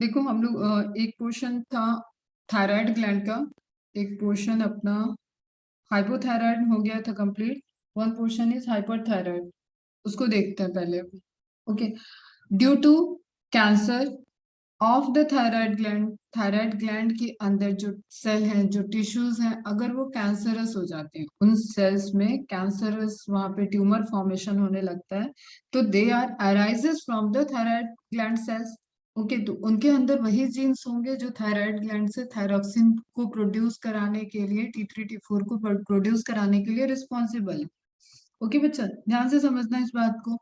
देखो हम लोग एक पोर्शन था थायराइड ग्लैंड का, एक पोर्शन अपना हाइपोथायराइड हो गया था complete. One portion is hyperthyroid, उसको देखते हैं पहले। Okay, due to cancer of the thyroid gland के अंदर जो सेल हैं, जो टिश्यूज हैं, अगर वो कैंसरस हो जाते हैं, उन सेल्स में कैंसरस वहां पे ट्यूमर फॉर्मेशन होने लगता है, तो they are arises from the thyroid gland cells. Okay, तो उनके अंदर वही जीन्स होंगे जो थायराइड ग्लैंड से थायरॉक्सिन को प्रोड्यूस कराने के लिए, T3 T4 को प्रोड्यूस कराने के लिए रिस्पॉन्सिबल है। ओके बच्चा, ध्यान से समझना इस बात को।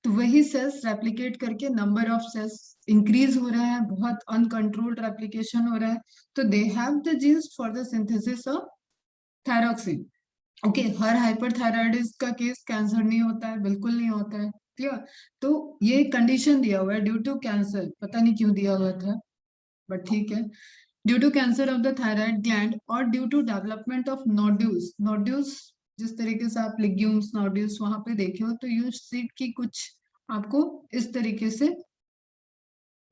तो वही सेल्स रेप्लिकेट करके नंबर ऑफ सेल्स इंक्रीज हो रहा है, बहुत अनकंट्रोल्ड रेप्लिकेशन हो रहा है, तो they have the genes for the synthesis of thyroxine. Okay, हर हाइपरथायराइडिस का केस कैंसर नहीं होता है, बिल्कुल नहीं होता है। क्लियर? तो ये कंडीशन दिया हुआ है ड्यू टू कैंसर, पता नहीं क्यों दिया हुआ था, बट ठीक है। Due to cancer of the thyroid gland और due to development of nodules. Nodules जिस तरीके से आप लिग्यूम्स नोड्यूल्स वहां पे देखे हो, तो यू सी की कुछ आपको इस तरीके से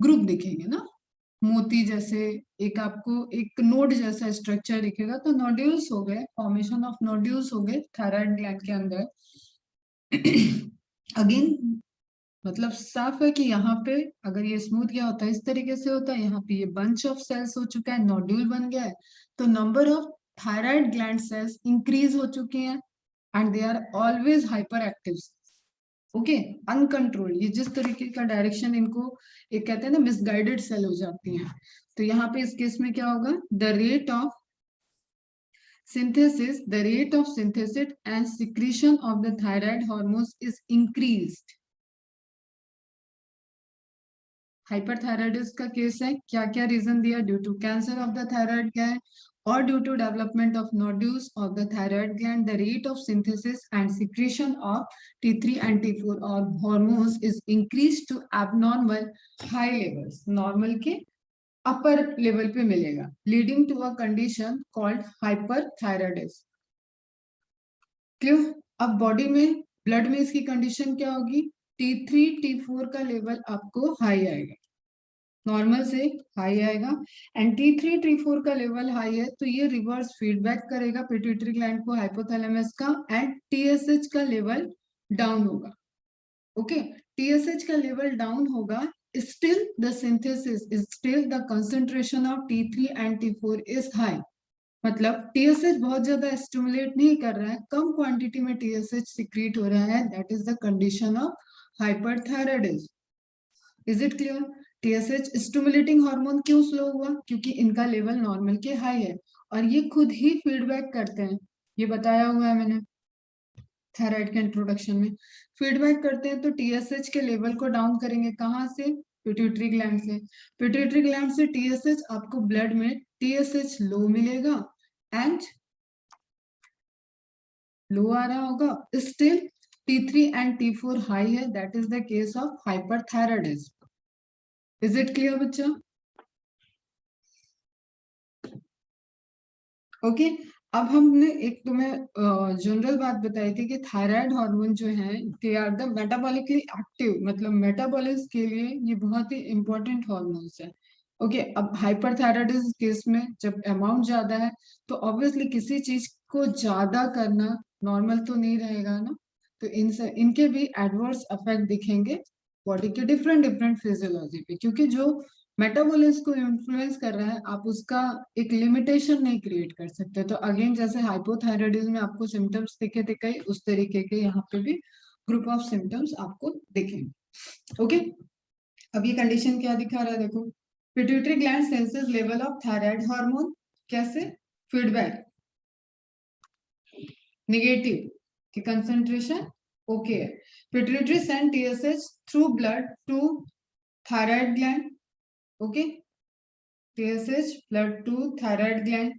ग्रुप दिखेंगे ना, मोती जैसे। एक आपको एक नोड जैसा स्ट्रक्चर दिखेगा, तो नोड्यूल्स हो गए, फॉर्मेशन ऑफ नोड्यूल्स हो गए थायराइड ग्लैंड के अंदर। अगेन मतलब साफ है कि यहाँ पे अगर ये स्मूथ गया होता है, इस तरीके से होता है, यहाँ पे ये बंच ऑफ सेल्स हो चुका है, नोड्यूल बन गया है, तो number of thyroid gland cells increase हो चुके हैं and they are always hyper active. Okay, uncontrol, ये जिस तरीके का डायरेक्शन इनको, एक कहते हैं ना मिसगाइडेड सेल हो जाती हैं। तो यहाँ पे इस केस में क्या होगा, the rate of synthesis and secretion of the thyroid hormones is increased. हाइपरथायराइडिस का केस है, क्या क्या रीजन दिया, due to cancer of the thyroid gland और due to development of nodules of the thyroid gland, the rate of synthesis and secretion of T3 and T4 और hormones is increase to abnormal high levels, normal के upper level पे मिलेगा, leading to a condition called hyperthyroidism. Clear? अब body में, blood में इसकी condition क्या होगी, T3 T4 का लेवल आपको हाई आएगा, नॉर्मल से हाई आएगा, एंड T3 T4 का लेवल हाई है, तो ये रिवर्स फीडबैक करेगा पिट्यूटरी ग्लैंड को, हाइपोथैलेमस का, एंड TSH का लेवल डाउन होगा। ओके, TSH का लेवल डाउन होगा, still the synthesis, still the concentration of T3 and T4 is high. मतलब TSH बहुत ज्यादा स्टिमुलेट नहीं कर रहा है, कम क्वांटिटी में TSH सिक्रीट हो रहा है, that is the condition of hyperthyroidism. Is it clear? TSH stimulating hormone क्यों स्लो हुआ, क्योंकि इनका लेवल नॉर्मल के हाई है, और ये खुद ही फीडबैक करते हैं, ये बताया हुआ है मैंने थायराइड के इंट्रोडक्शन में। फीडबैक करते हैं तो TSH के लेवल को डाउन करेंगे, कहाँ से, पिट्यूटरी ग्लैंड से। पिट्यूटरी ग्लैंड से TSH, आपको ब्लड में TSH लो मिलेगा एंड लो आ रहा होगा, still T3 and T4 high है, that is the case of hyperthyroidism. Is it clear बच्चा? ओके, अब हमने एक तुम्हें जनरल बात बताई थी कि थायराइड हार्मोन जो है, they are the metabolically active, मतलब मेटाबॉलिज्म के लिए ये बहुत ही इंपॉर्टेंट हार्मोन्स है। ओके, अब हाइपरथायराइडिज्म केस में जब अमाउंट ज्यादा है, तो ऑब्वियसली किसी चीज को ज्यादा करना नॉर्मल तो नहीं रहेगा ना, तो इनके भी एडवर्स इफेक्ट दिखेंगे बॉडी के डिफरेंट डिफरेंट फिजियोलॉजी पे, क्योंकि जो मेटाबॉलिज्म को इन्फ्लुएंस कर रहा है, आप उसका एक लिमिटेशन नहीं क्रिएट कर सकते। तो अगेन जैसे हाइपोथायराइडिज्म में आपको सिम्टम्स दिखे थे कई, उस तरीके के यहाँ पे भी ग्रुप ऑफ सिम्टम्स आपको दिखेंगे। ओके, अब ये कंडीशन क्या दिखा रहा है, देखो, pituitary gland senses level of thyroid hormone, कैसे, फीडबैक नेगेटिव की कंसेंट्रेशन ओके है, pituitary send TSH through blood to thyroid gland. Okay, TSH blood to thyroid gland,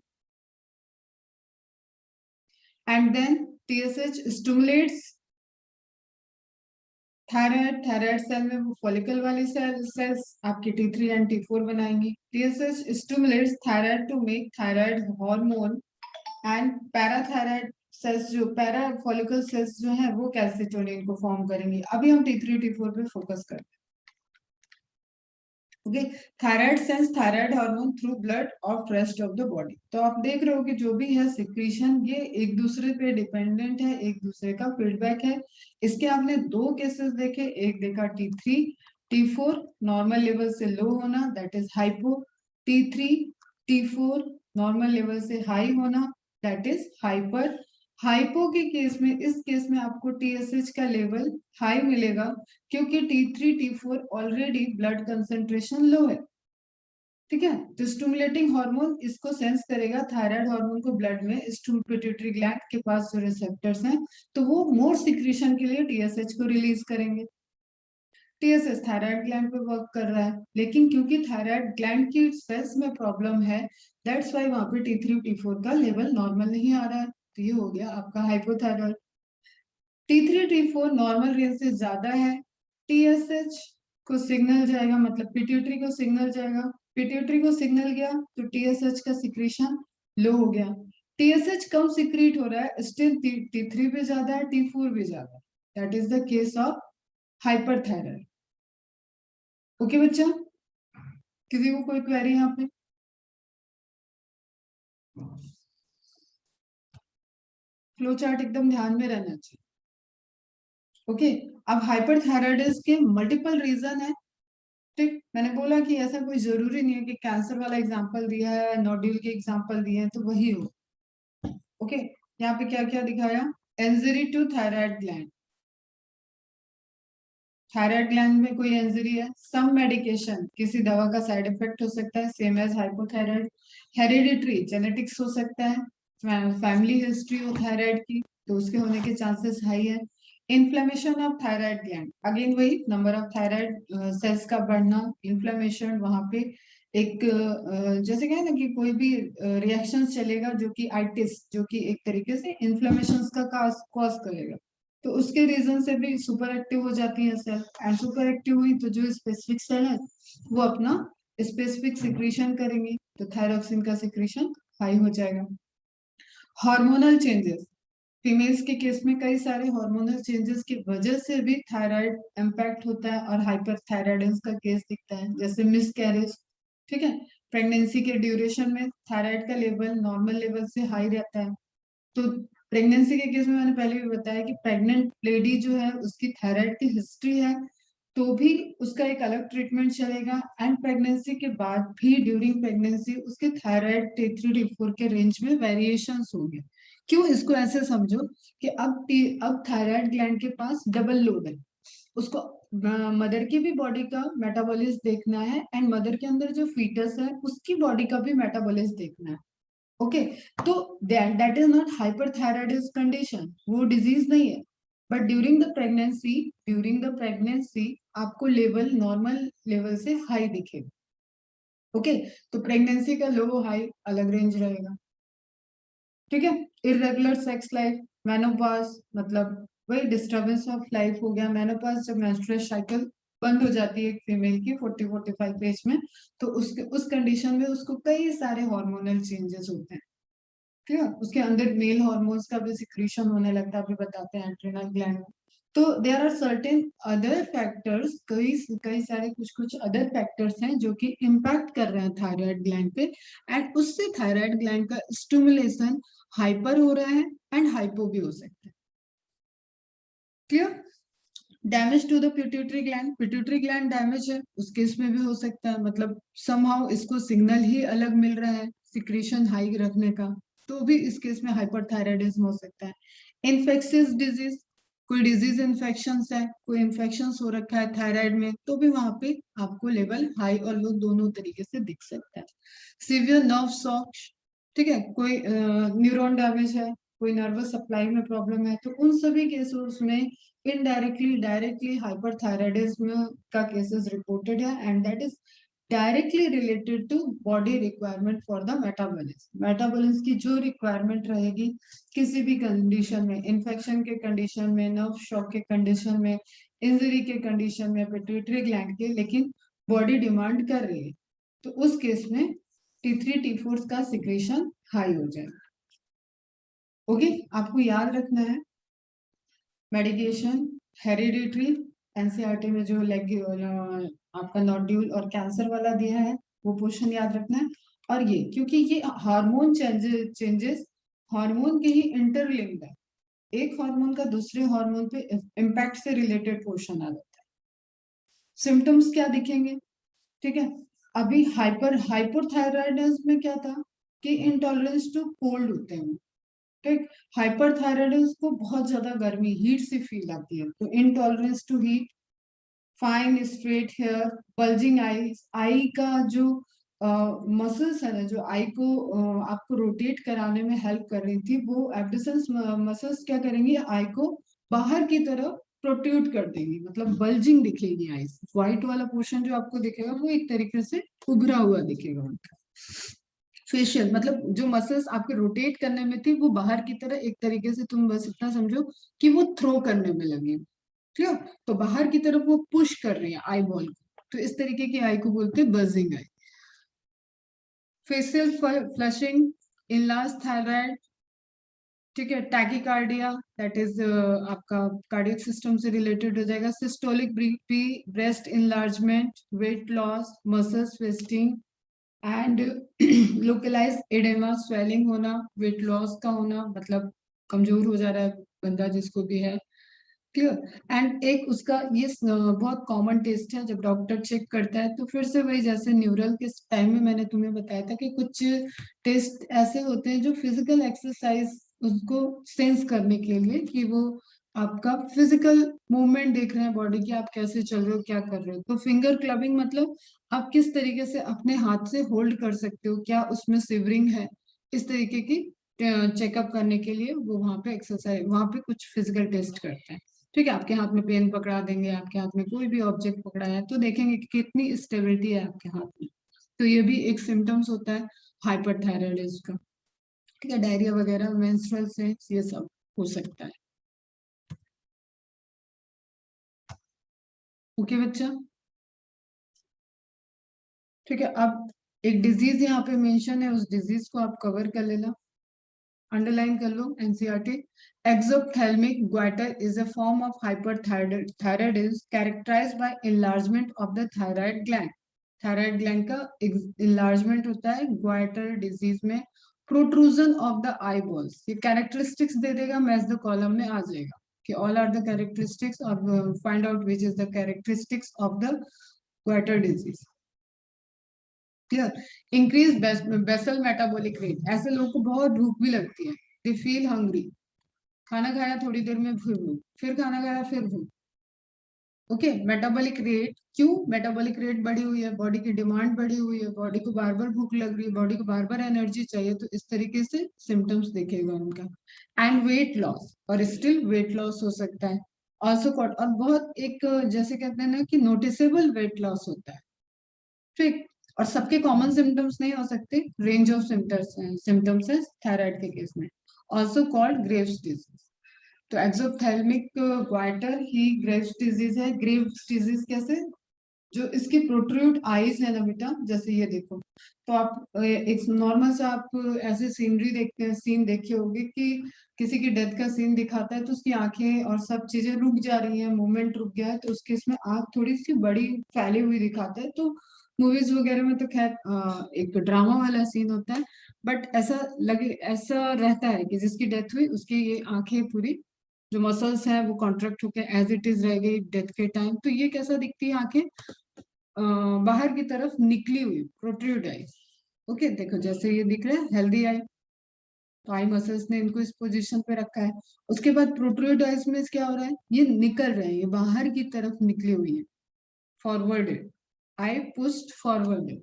and then TSH stimulates thyroid cell में वो follicle वाली sales आपकी T3 and T4 बनाएंगी। TSH stimulates thyroid to make thyroid hormone and parathyroid cells, जो para follicle cells जो है, वो calcitonin को फॉर्म करेंगी। अभी हम T3 T4 पे फोकस करते हैं। Okay. Thyroid sense thyroid hormone through blood of rest of the body. तो आप देख रहे हो कि जो भी है सिक्रीशन ये एक दूसरे पे डिपेंडेंट है, एक दूसरे का फीडबैक है। इसके आपने दो केसेस देखे, एक देखा T3 T4 नॉर्मल लेवल से लो होना, that is hypo. T3 T4 normal level से हाई होना, दैट इज हाइपर। हाइपो के केस में, इस केस में आपको TSH का लेवल हाई मिलेगा क्योंकि T3 T4 already blood concentration लो है। ठीक है, तो स्टिमुलेटिंग हार्मोन इसको सेंस करेगा, थायराइड हार्मोन को ब्लड में, पिट्यूटरी ग्लैंड के पास जो रिसेप्टर्स हैं तो वो मोर सिक्रीशन के लिए TSH को रिलीज करेंगे। TSH थायराइड ग्लैंड पे वर्क कर रहा है, लेकिन क्योंकि थायराइड ग्लैंड की सेल्स में प्रॉब्लम है, दैट्स वाई वहां पे T3 T4 का लेवल नॉर्मल नहीं आ रहा है। तो ये हो गया आपका hypothyroid. T3 T4 normal range से ज्यादा है, TSH को सिग्नल जाएगा, मतलब पिट्यूटरी को सिग्नल जाएगा, पिट्यूटरी को सिग्नल गया तो TSH का सिक्रीशन लो हो गया। TSH कम सिक्रीट हो रहा है, स्टिल T3 भी ज्यादा है, T4 भी ज्यादा है, that is the case of hyperthyroid. Okay बच्चा, किसी को कोई क्वेरी यहाँ पे? फ्लो चार्ट एकदम ध्यान में रहना चाहिए। ओके, अब हाइपरथायराइडिज्म के मल्टीपल रीजन है। ठीक, मैंने बोला कि ऐसा कोई जरूरी नहीं है कि कैंसर वाला एग्जांपल दिया है, नोड्यूल के एग्जांपल दिए हैं तो वही हो। ओके, यहाँ पे क्या क्या दिखाया, injury to thyroid gland. Thyroid gland में कोई इंजरी है, सम मेडिकेशन, किसी दवा का साइड इफेक्ट हो सकता है, same as hypothyroid. Hereditary genetics हो सकता है, फैमिली हिस्ट्री हो थायराइड की तो उसके होने के चांसेस हाई है। Inflammation of thyroid gland, again वही नंबर ऑफ थायराइड सेल्स का बढ़ना, इन्फ्लेमेशन वहां पे एक जैसे कहें ना कि कोई भी रिएक्शन चलेगा जो कि आइटिस, जो कि एक तरीके से इन्फ्लेमेशन का कॉज करेगा, तो उसके रीजन से भी सुपर एक्टिव हो जाती है सेल, एंड सुपर एक्टिव हुई तो जो स्पेसिफिक सेल है वो अपना स्पेसिफिक सिक्रीशन करेंगे, तो थायरोक्सिन का सिक्रीशन हाई हो जाएगा। हार्मोनल चेंजेस, फीमेल्स के केस में कई सारे हार्मोनल चेंजेस की वजह से भी थायराइड इम्पैक्ट होता है और हाइपरथायराइडिज्म का केस दिखता है, जैसे मिस कैरेज। ठीक है, प्रेगनेंसी के ड्यूरेशन में थायराइड का लेवल नॉर्मल लेवल से हाई रहता है। तो प्रेगनेंसी के केस में मैंने पहले भी बताया कि प्रेग्नेंट लेडी जो है उसकी थायराइड की हिस्ट्री है तो भी उसका एक अलग ट्रीटमेंट चलेगा, एंड प्रेगनेंसी के बाद भी ड्यूरिंग प्रेगनेंसी उसके थायराइड T3 T4 के रेंज में वेरिएशंस होंगे। क्यों, इसको ऐसे समझो कि अब थायराइड ग्लैंड के पास डबल लोड है, उसको मदर की भी बॉडी का मेटाबॉलिज्म देखना है एंड मदर के अंदर जो फीटस है उसकी बॉडी का भी मेटाबॉलिज्म देखना है। ओके, तो that is not hyperthyroidism condition, वो डिजीज नहीं है, बट ड्यूरिंग द प्रेगनेंसी आपको लेवल नॉर्मल लेवल से हाई दिखेगा। ओके, तो प्रेगनेंसी का लो हाई अलग रेंज रहेगा। ठीक है, इरेगुलर सेक्स लाइफ, मेनोपॉज, मतलब वही डिस्टर्बेंस ऑफ लाइफ हो गया। मेनोपॉज जब मेंस्ट्रुअल साइकिल बंद हो जाती है एक फीमेल की 40-45 एज में, तो उसके उस कंडीशन में उसको कई सारे हार्मोनल चेंजेस होते हैं। ठीक है, उसके अंदर मेल हार्मोन्स का भी सिक्रीशन होने लगता है, अभी बताते हैं एड्रिनल ग्लैंड में। तो there are certain other factors, कई कई सारे कुछ कुछ अदर फैक्टर्स हैं जो कि इम्पैक्ट कर रहे हैं थायराइड ग्लैंड पे, एंड उससे थायराइड ग्लैंड का स्टिमुलेशन हाइपर हो रहा है एंड हाइपो भी हो सकता है। Clear? Damage to the pituitary gland damage है, उस केस में भी हो सकता है, मतलब समहाउ इसको सिग्नल ही अलग मिल रहा है सिक्रीशन हाई रखने का, तो भी इस केस में हाइपरथायराइडिज्म हो सकता है। इन्फेक्शियस डिजीज, कोई डिजीज इन्फेक्शन है, कोई इन्फेक्शन हो रखा है थायराइड में, तो भी वहां पे आपको लेवल हाई और लो दोनों तरीके से दिख सकता है। सीवियर नर्व शॉक, ठीक है, कोई न्यूरॉन डैमेज है, कोई नर्वस सप्लाई में प्रॉब्लम है, तो उन सभी केसेस में इनडायरेक्टली डायरेक्टली हाइपरथायराइडिज्म का केसेस रिपोर्टेड है, and that is directly related to body requirement for the metabolism. Metabolism की जो रिक्वायरमेंट रहेगी किसी भी कंडीशन में, इन्फेक्शन के कंडीशन में, नर्व शॉक के कंडीशन में, इंजरी के कंडीशन में, पिट्यूटरी ग्लैंड के, लेकिन बॉडी डिमांड कर रही है, तो उस केस में T3 T4 का सिक्रेशन हाई हो जाएगा। ओके, आपको याद रखना है मेडिकेशन, हेरिडिटरी, एनसीईआरटी में जो लेग आपका नोड्यूल और कैंसर वाला दिया है वो पोर्शन याद रखना है। और ये क्योंकि ये हार्मोन चेंजेस हार्मोन के ही इंटरलिंक्ड है, एक हार्मोन का दूसरे हार्मोन पे इम्पैक्ट से रिलेटेड पोर्शन आ जाता है। सिम्टम्स क्या दिखेंगे, ठीक है। अभी हाइपोथायराइडिज्म में क्या था कि इंटॉलरेंस टू कोल्ड होते हैं, ठीक। हाइपरथायराइडिज्म को बहुत ज्यादा गर्मी हीट से फील आती है, तो intolerance to heat, fine straight hair, bulging eyes, eye का जो मसल्स है ना, जो आई को आपको रोटेट कराने में हेल्प कर रही थी, वो एब्डोसेंस मसल्स क्या करेंगी, आई को बाहर की तरफ प्रोट्रूड कर देंगी, मतलब बल्जिंग दिखेगी आईज। व्हाइट वाला पोर्शन जो आपको दिखेगा वो एक तरीके से उभरा हुआ दिखेगा उनका। फेशियल मतलब जो मसल्स आपके रोटेट करने में थी वो बाहर की तरह, एक तरीके से तुम बस इतना समझो कि वो थ्रो करने में लगे, ठीक है। तो बाहर की तरफ वो पुश कर रही है आई बॉल को, तो इस तरीके की आई को बोलते हैं बजिंग आई। फेशियल फ्लशिंग, इनलार्ज थायराइड, ठीक है। टैकीकार्डिया, दैट इज आपका कार्डियक सिस्टम से रिलेटेड हो जाएगा। Systolic BP, breast enlargement, weight loss, muscles twisting and localise oedema, swelling होना, वेट लॉस का होना, मतलब कमजोर हो जा रहा है बंदा जिसको भी है, क्लियर। एंड एक उसका ये बहुत कॉमन टेस्ट है, जब डॉक्टर चेक करता है तो फिर से वही, जैसे न्यूरल के टाइम में मैंने तुम्हें बताया था कि कुछ टेस्ट ऐसे होते हैं जो फिजिकल एक्सरसाइज उसको सेंस करने के लिए, कि वो आपका फिजिकल मूवमेंट देख रहे हैं बॉडी की, आप कैसे चल रहे हो क्या कर रहे हो। तो फिंगर क्लबिंग मतलब आप किस तरीके से अपने हाथ से होल्ड कर सकते हो, क्या उसमें सिवरिंग है, इस तरीके की चेकअप करने के लिए वो वहां पे एक्सरसाइज, वहां पे कुछ फिजिकल टेस्ट करते हैं, ठीक है। आपके हाथ में पेन पकड़ा देंगे, आपके हाथ में कोई भी ऑब्जेक्ट पकड़ा है तो देखेंगे कि कितनी स्टेबिलिटी है आपके हाथ में। तो ये भी एक सिम्टम्स होता है हाइपरथायराइडिज्म का, ठीक है। डायरिया वगैरह, मेंस्ट्रुअल से ये सब हो सकता है। ओके बच्चा, ठीक है। अब एक डिजीज यहाँ पे मेंशन है, उस डिजीज को आप कवर कर लेना, अंडरलाइन कर लो NCERT. Exophthalmic goitre is a form of hyperthyroidism characterised by enlargement of the thyroid gland. Thyroid gland का enlargement होता है ग्वाइटर डिजीज में। Protrusion of the eyeballs, ये कैरेक्टरिस्टिक्स दे देगा, मैच द कॉलम में आ जाएगा कि ऑल आर द कैरेक्टरिस्टिक्स, और find out which is the characteristics of the goitre disease, clear. Increase basal metabolic rate, ऐसे लोगों को बहुत भूख भी लगती है, दे फील हंग्री, खाना खाया थोड़ी देर में भूख, फिर खाना खाया फिर भूख, ओके। मेटाबॉलिक रेट, क्यों मेटाबॉलिक रेट बढ़ी हुई है, बॉडी की डिमांड बढ़ी हुई है, बॉडी को बार बार भूख लग रही है, बॉडी को बार बार एनर्जी चाहिए, तो इस तरीके से सिम्टम्स देखेगा उनका। एंड वेट लॉस, और स्टिल वेट लॉस हो सकता है ऑल्सो कॉट, और बहुत एक जैसे कहते हैं ना कि नोटिसेबल वेट लॉस होता है, ठीक। और सबके कॉमन सिम्टम्स नहीं हो सकते, रेंज ऑफ सिम्टम्स है थायराइड के केस में। ऑल्सो कॉल्ड ग्रेव्स डिजीज, तो एक्सोप्थेल्मिक ग्वाइटर ही ग्रेव्स डिजीज है। ग्रेव्स डिजीज कैसे, जो इसकी प्रोट्रूड आईज है ना बेटा, जैसे ये देखो, तो आप एक नॉर्मल सा आप ऐसे सीनरी देखते हैं, सीन देखे होंगे कि किसी की डेथ का सीन दिखाता है तो उसकी आंखें और सब चीजें रुक जा रही हैं, मूवमेंट रुक गया है, तो उसके इसमें आंख थोड़ी सी बड़ी फैली हुई दिखाता है। तो मूवीज वगैरह में तो खैर एक ड्रामा वाला सीन होता है, बट ऐसा लगे, ऐसा रहता है कि जिसकी डेथ हुई उसकी ये आंखें पूरी, जो मसल्स हैं वो कॉन्ट्रैक्ट होकर एज इट इज रह गई डेथ के टाइम, तो ये कैसा दिखती है आंखें, बाहर की तरफ निकली हुई, प्रोट्रूड आई, ओके। देखो जैसे ये दिख रहा है हेल्दी आई, तो आई मसल्स ने इनको इस पोजीशन पे रखा है। उसके बाद प्रोट्रूड आईज में क्या हो रहा है, ये निकल रहे हैं, ये बाहर की तरफ निकली हुई है, फॉरवर्डेड, आई पुश्ड फॉरवर्डेड,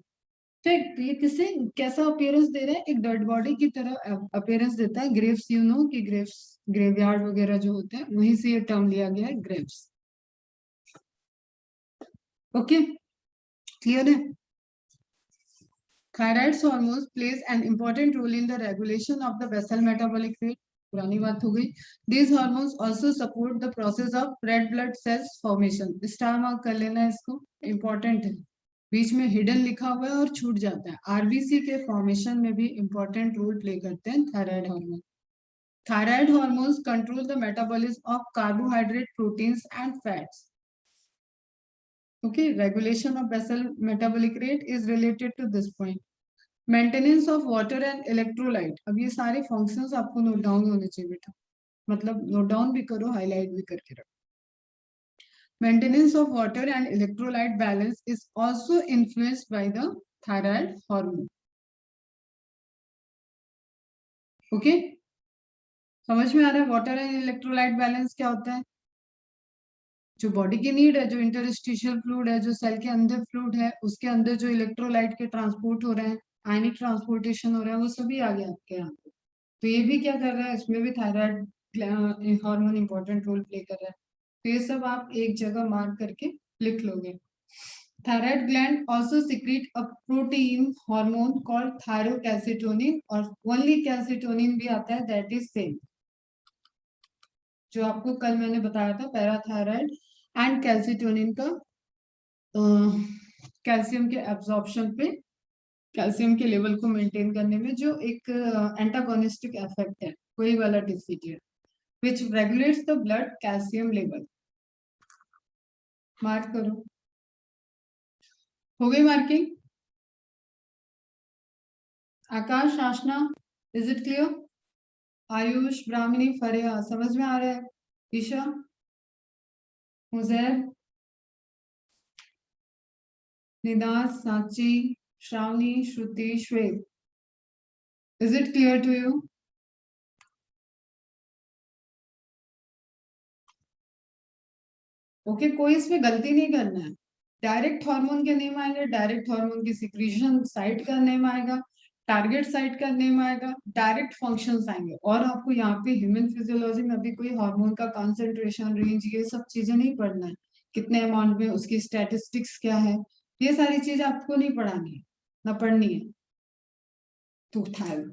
ठीक। तो ये किसे कैसा अपियरेंस दे रहा है, एक डेड बॉडी की तरह अपियरेंस देता है। ग्रेव्स, यू नो कि ग्रेव्स, ग्रेवयार्ड वगैरह जो होते हैं वहीं से ये टर्म लिया गया है ग्रेव्स, ओके, क्लियर है। Thyroid hormones plays an important role in the regulation of the basal metabolic rate. पुरानी बात हो गई। These hormones also support the process of red blood cells formation. Star mark कर लेना इसको, important है, बीच में हिडन लिखा हुआ है और छूट जाता है। आरबीसी के फॉर्मेशन में भी इंपॉर्टेंट रोल प्ले करते हैं thyroid hormone. Thyroid hormones control the metabolism of carbohydrate, proteins and fats. Okay, regulation of basal metabolic rate is related to this point. Maintenance of water and electrolyte, अब ये सारे functions आपको note down होने चाहिए बेटा, मतलब note down भी करो, हाईलाइट भी करके रखो. Maintenance of water and electrolyte balance is also influenced by the thyroid hormone. Okay, समझ में आ रहा है वाटर एंड इलेक्ट्रोलाइट बैलेंस क्या होता है? जो बॉडी की नीड है, जो इंटरस्टिशियल फ्लूइड है, जो सेल के अंदर फ्लूइड है, उसके अंदर जो इलेक्ट्रोलाइट के ट्रांसपोर्ट हो रहे हैं, आयनिक ट्रांसपोर्टेशन हो रहा है, वो सभी आ गया आपके यहाँ पे. तो ये भी क्या कर रहा है, इसमें भी thyroid hormone important role play कर रहा है. तो ये सब आप एक जगह मार्क करके लिख लोगे. Thyroid gland also secrete a protein hormone called thyrocalcitonin, और ओनली कैल्सिटोनिन भी आता है, दैट इज सेम जो आपको कल मैंने बताया था पैराथायराइड एंड कैल्सिटोनिन का कैल्शियम के एब्जॉर्प्शन पे, कैल्शियम के लेवल को मेंटेन करने में जो एक एंटागोनिस्टिक इफेक्ट है, वही वाला डिसीज है, which regulates the blood calcium level. Mark करो, हो गई marking? Aakash, Aashna, is it clear? Ayush, Brahmani, Faria, समझ में आ रहा है? Isha, मुजैब, Nidahas, Sanchi, Shravani, Shruti, Shwet, is it clear to you? Okay, कोई इसमें गलती नहीं करना है. डायरेक्ट हार्मोन के नेम आएंगे, डायरेक्ट हार्मोन की सिक्रीशन साइट का नेम आएगा, टारगेट साइट का नेम आएगा, डायरेक्ट फंक्शंस आएंगे, और आपको यहाँ पे ह्यूमन फिजियोलॉजी में अभी कोई हार्मोन का कंसंट्रेशन रेंज ये सब चीजें नहीं पढ़ना है, कितने अमाउंट में, उसकी स्टैटिस्टिक्स क्या है, ये सारी चीजें आपको नहीं पढ़ानी है, ना पढ़नी है. तो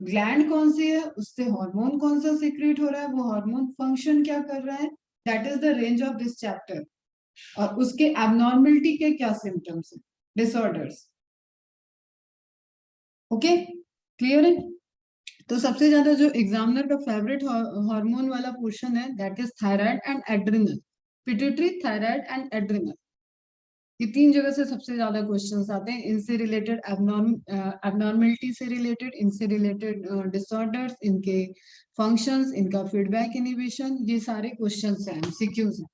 ग्लैंड कौन सी है, उससे हार्मोन कौन सा सीक्रेट हो रहा है, वो हार्मोन फंक्शन क्या कर रहा है, that is the range of this chapter. और उसके एबनॉर्मलिटी के क्या सिम्टम्स हैं, डिसऑर्डर्स. ओके, क्लियर है? तो सबसे ज्यादा जो एग्जामिनर का फेवरेट हार्मोन वाला पोर्शन है, that is thyroid and adrenal. Pituitary, thyroid and adrenal, ये तीन जगह से सबसे ज्यादा क्वेश्चंस आते हैं. इनसे रिलेटेड एबनॉर्मलिटी से रिलेटेड, इनसे रिलेटेड डिसऑर्डर्स, इनके फंक्शंस, इनका फीडबैक इनहिबिशन, ये सारे क्वेश्चंस हैं, एमसीक्यूज हैं.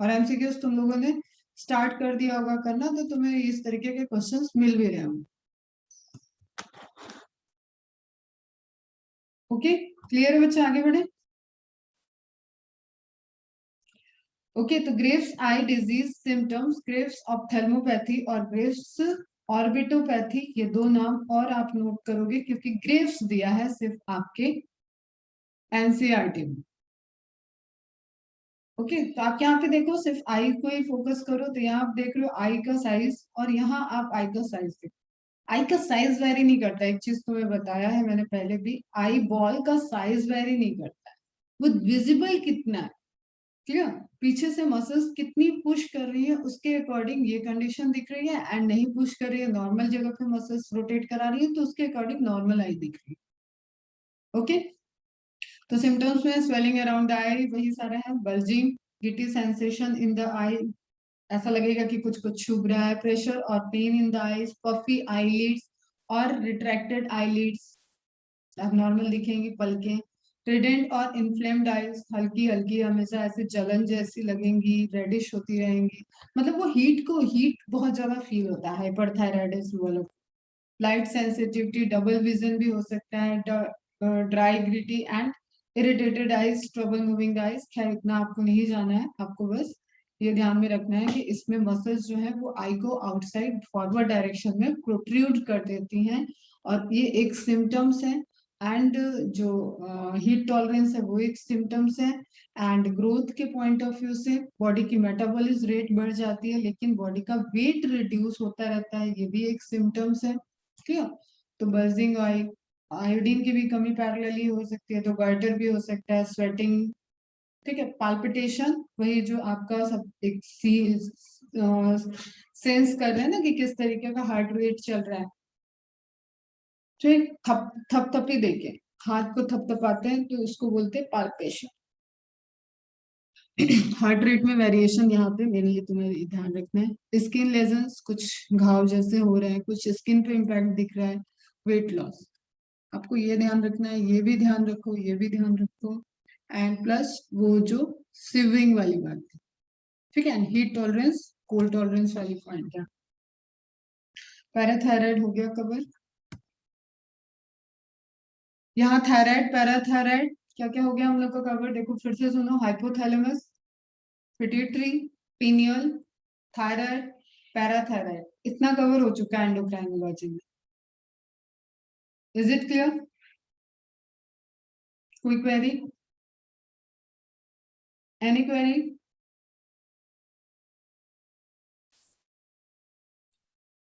और एमसीक्यूज तुम लोगों ने स्टार्ट कर दिया होगा करना, तो तुम्हें इस तरीके के क्वेश्चंस मिल भी रहे होंगे. ओके, क्लियर है बच्चे, आगे बढ़े. ओके, तो Graves eye disease symptoms, Graves ऑप्थेल्मोपैथी और ग्रेव्स ऑर्बिटोपैथी, ये दो नाम और आप नोट करोगे, क्योंकि ग्रेव्स दिया है सिर्फ आपके एनसीईआरटी में. ओके, तो आप यहाँ पे देखो, सिर्फ आई को ही फोकस करो, तो यहाँ आप देख रहे हो आई का साइज, और यहाँ आप आई का साइज देखो. आई का साइज वेरी नहीं करता, एक चीज तुम्हें बताया है मैंने पहले भी, आई बॉल का साइज वेरी नहीं करता है, वो विजिबल कितना है, क्लियर, पीछे से मसल्स कितनी पुश कर रही है उसके अकॉर्डिंग ये कंडीशन दिख रही है, एंड नहीं पुश कर रही है, नॉर्मल जगह पे मसल्स रोटेट करा रही है, तो उसके अकॉर्डिंग नॉर्मल आई दिख रही है. ओके, तो सिम्टम्स में स्वेलिंग अराउंड द आई, वही सारे हैं, बल्जिंग, गिटी सेंसेशन इन द आई, ऐसा लगेगा कि कुछ कुछ छुप रहा है, प्रेशर और pain in the eyes, puffy eyelids और रिट्रैक्टेड आईलिड्स, एबनॉर्मल दिखेंगी पलकें, ट्रिडेंट और इन्फ्लेम्ड आईज, हल्की हल्की हमेशा ऐसे जलन जैसी लगेंगी, रेडिश होती रहेंगी, मतलब वो हीट बहुत ज्यादा फील होता है हाइपरथायराइडिज्म वालों. लाइट सेंसिटिविटी, डबल विजन भी हो सकता है, dry gritty and irritated eyes, trouble moving eyes. खैर इतना आपको नहीं जाना है, आपको बस ये ध्यान में रखना है कि इसमें मसल्स जो है वो आई को आउटसाइड फॉरवर्ड डायरेक्शन में प्रोट्रूड कर देती हैं, और ये एक सिम्टम्स है. एंड जो हीट टॉलरेंस है वो एक सिम्टम्स है. एंड ग्रोथ के पॉइंट ऑफ व्यू से बॉडी की मेटाबॉलिज्म रेट बढ़ जाती है, लेकिन बॉडी का वेट रिड्यूस होता रहता है, ये भी एक सिम्टम्स है. ठीक है, तो बर्जिंग आई, आयोडीन की भी कमी पैरेलली हो सकती है, तो गाइटर भी हो सकता है, स्वेटिंग, ठीक है, पाल्पिटेशन, वही जो आपका सब एक सेंस कर रहे हैं ना कि किस तरीके का हार्ट रेट चल रहा है. ठीक, थपथपी देके हाथ को थपथपाते हैं तो उसको बोलते हैं पाल्पेशन. हार्ट रेट में वेरिएशन यहाँ पे मेनली तुम्हें ध्यान रखना है। स्किन लेजन्स, कुछ घाव जैसे हो रहे हैं, कुछ स्किन पे इम्पैक्ट दिख रहा है। वेट लॉस, आपको ये ध्यान रखना है, ये भी ध्यान रखो, ये भी ध्यान रखो। एंड प्लस वो जो स्विविंग वाली बात है, ठीक है। हीट टॉलरेंस, कोल्ड टॉलरेंस वाली पॉइंट है। पैराथायराइड हो गया कवर। यहाँ थायराइड, पैराथायराइड, क्या क्या हो गया हम लोग का कवर, देखो फिर से सुनो। Hypothalamus, pituitary, pineal, thyroid, parathyroid, इतना कवर हो चुका है एंडोक्राइनोलॉजी में। Is it clear? कोई query? Any query?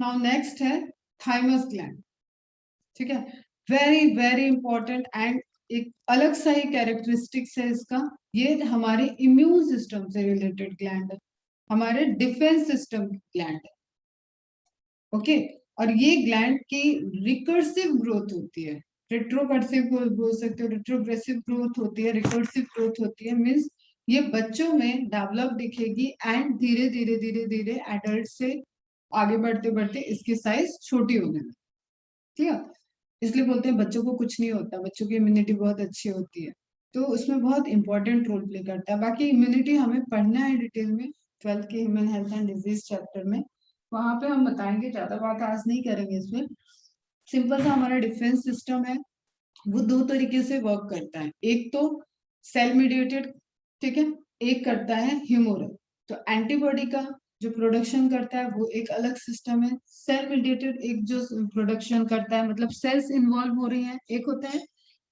Now next है थाइमस ग्लैंड, ठीक है। वेरी वेरी इंपॉर्टेंट एंड एक अलग सा ही कैरेक्टरिस्टिक्स है इसका। ये हमारे इम्यून सिस्टम से रिलेटेड ग्लैंड है, हमारे डिफेंस सिस्टम ग्लैंड है, ओके। और ये ग्लैंड की रिकर्सिव ग्रोथ होती है, रिट्रोकर्सिव बोल सकते हो, रिट्रोग्रेसिव ग्रोथ होती है, रिकर्सिव ग्रोथ होती है। मीन्स ये बच्चों में डेवलप दिखेगी एंड धीरे धीरे धीरे धीरे एडल्ट से आगे बढ़ते बढ़ते इसकी साइज छोटी होने लगती है, ठीक है। इसलिए बोलते हैं बच्चों को कुछ नहीं होता, बच्चों की इम्यूनिटी बहुत अच्छी होती है। तो उसमें बहुत इंपॉर्टेंट रोल प्ले करता है। बाकी इम्यूनिटी हमें पढ़ना है डिटेल में, 12th के human health and disease chapter में, वहां पे हम बताएंगे, ज्यादा बात आज नहीं करेंगे इसमें। सिंपल सा हमारा डिफेंस सिस्टम है, वो दो तरीके से वर्क करता है। एक तो सेल मीडिएटेड, ठीक है, एक करता है ह्यूमोरल। तो एंटीबॉडी का जो प्रोडक्शन करता है वो एक अलग सिस्टम है। सेल मीडिएटेड एक जो प्रोडक्शन करता है, मतलब सेल्स इन्वॉल्व हो रही हैं। एक होता है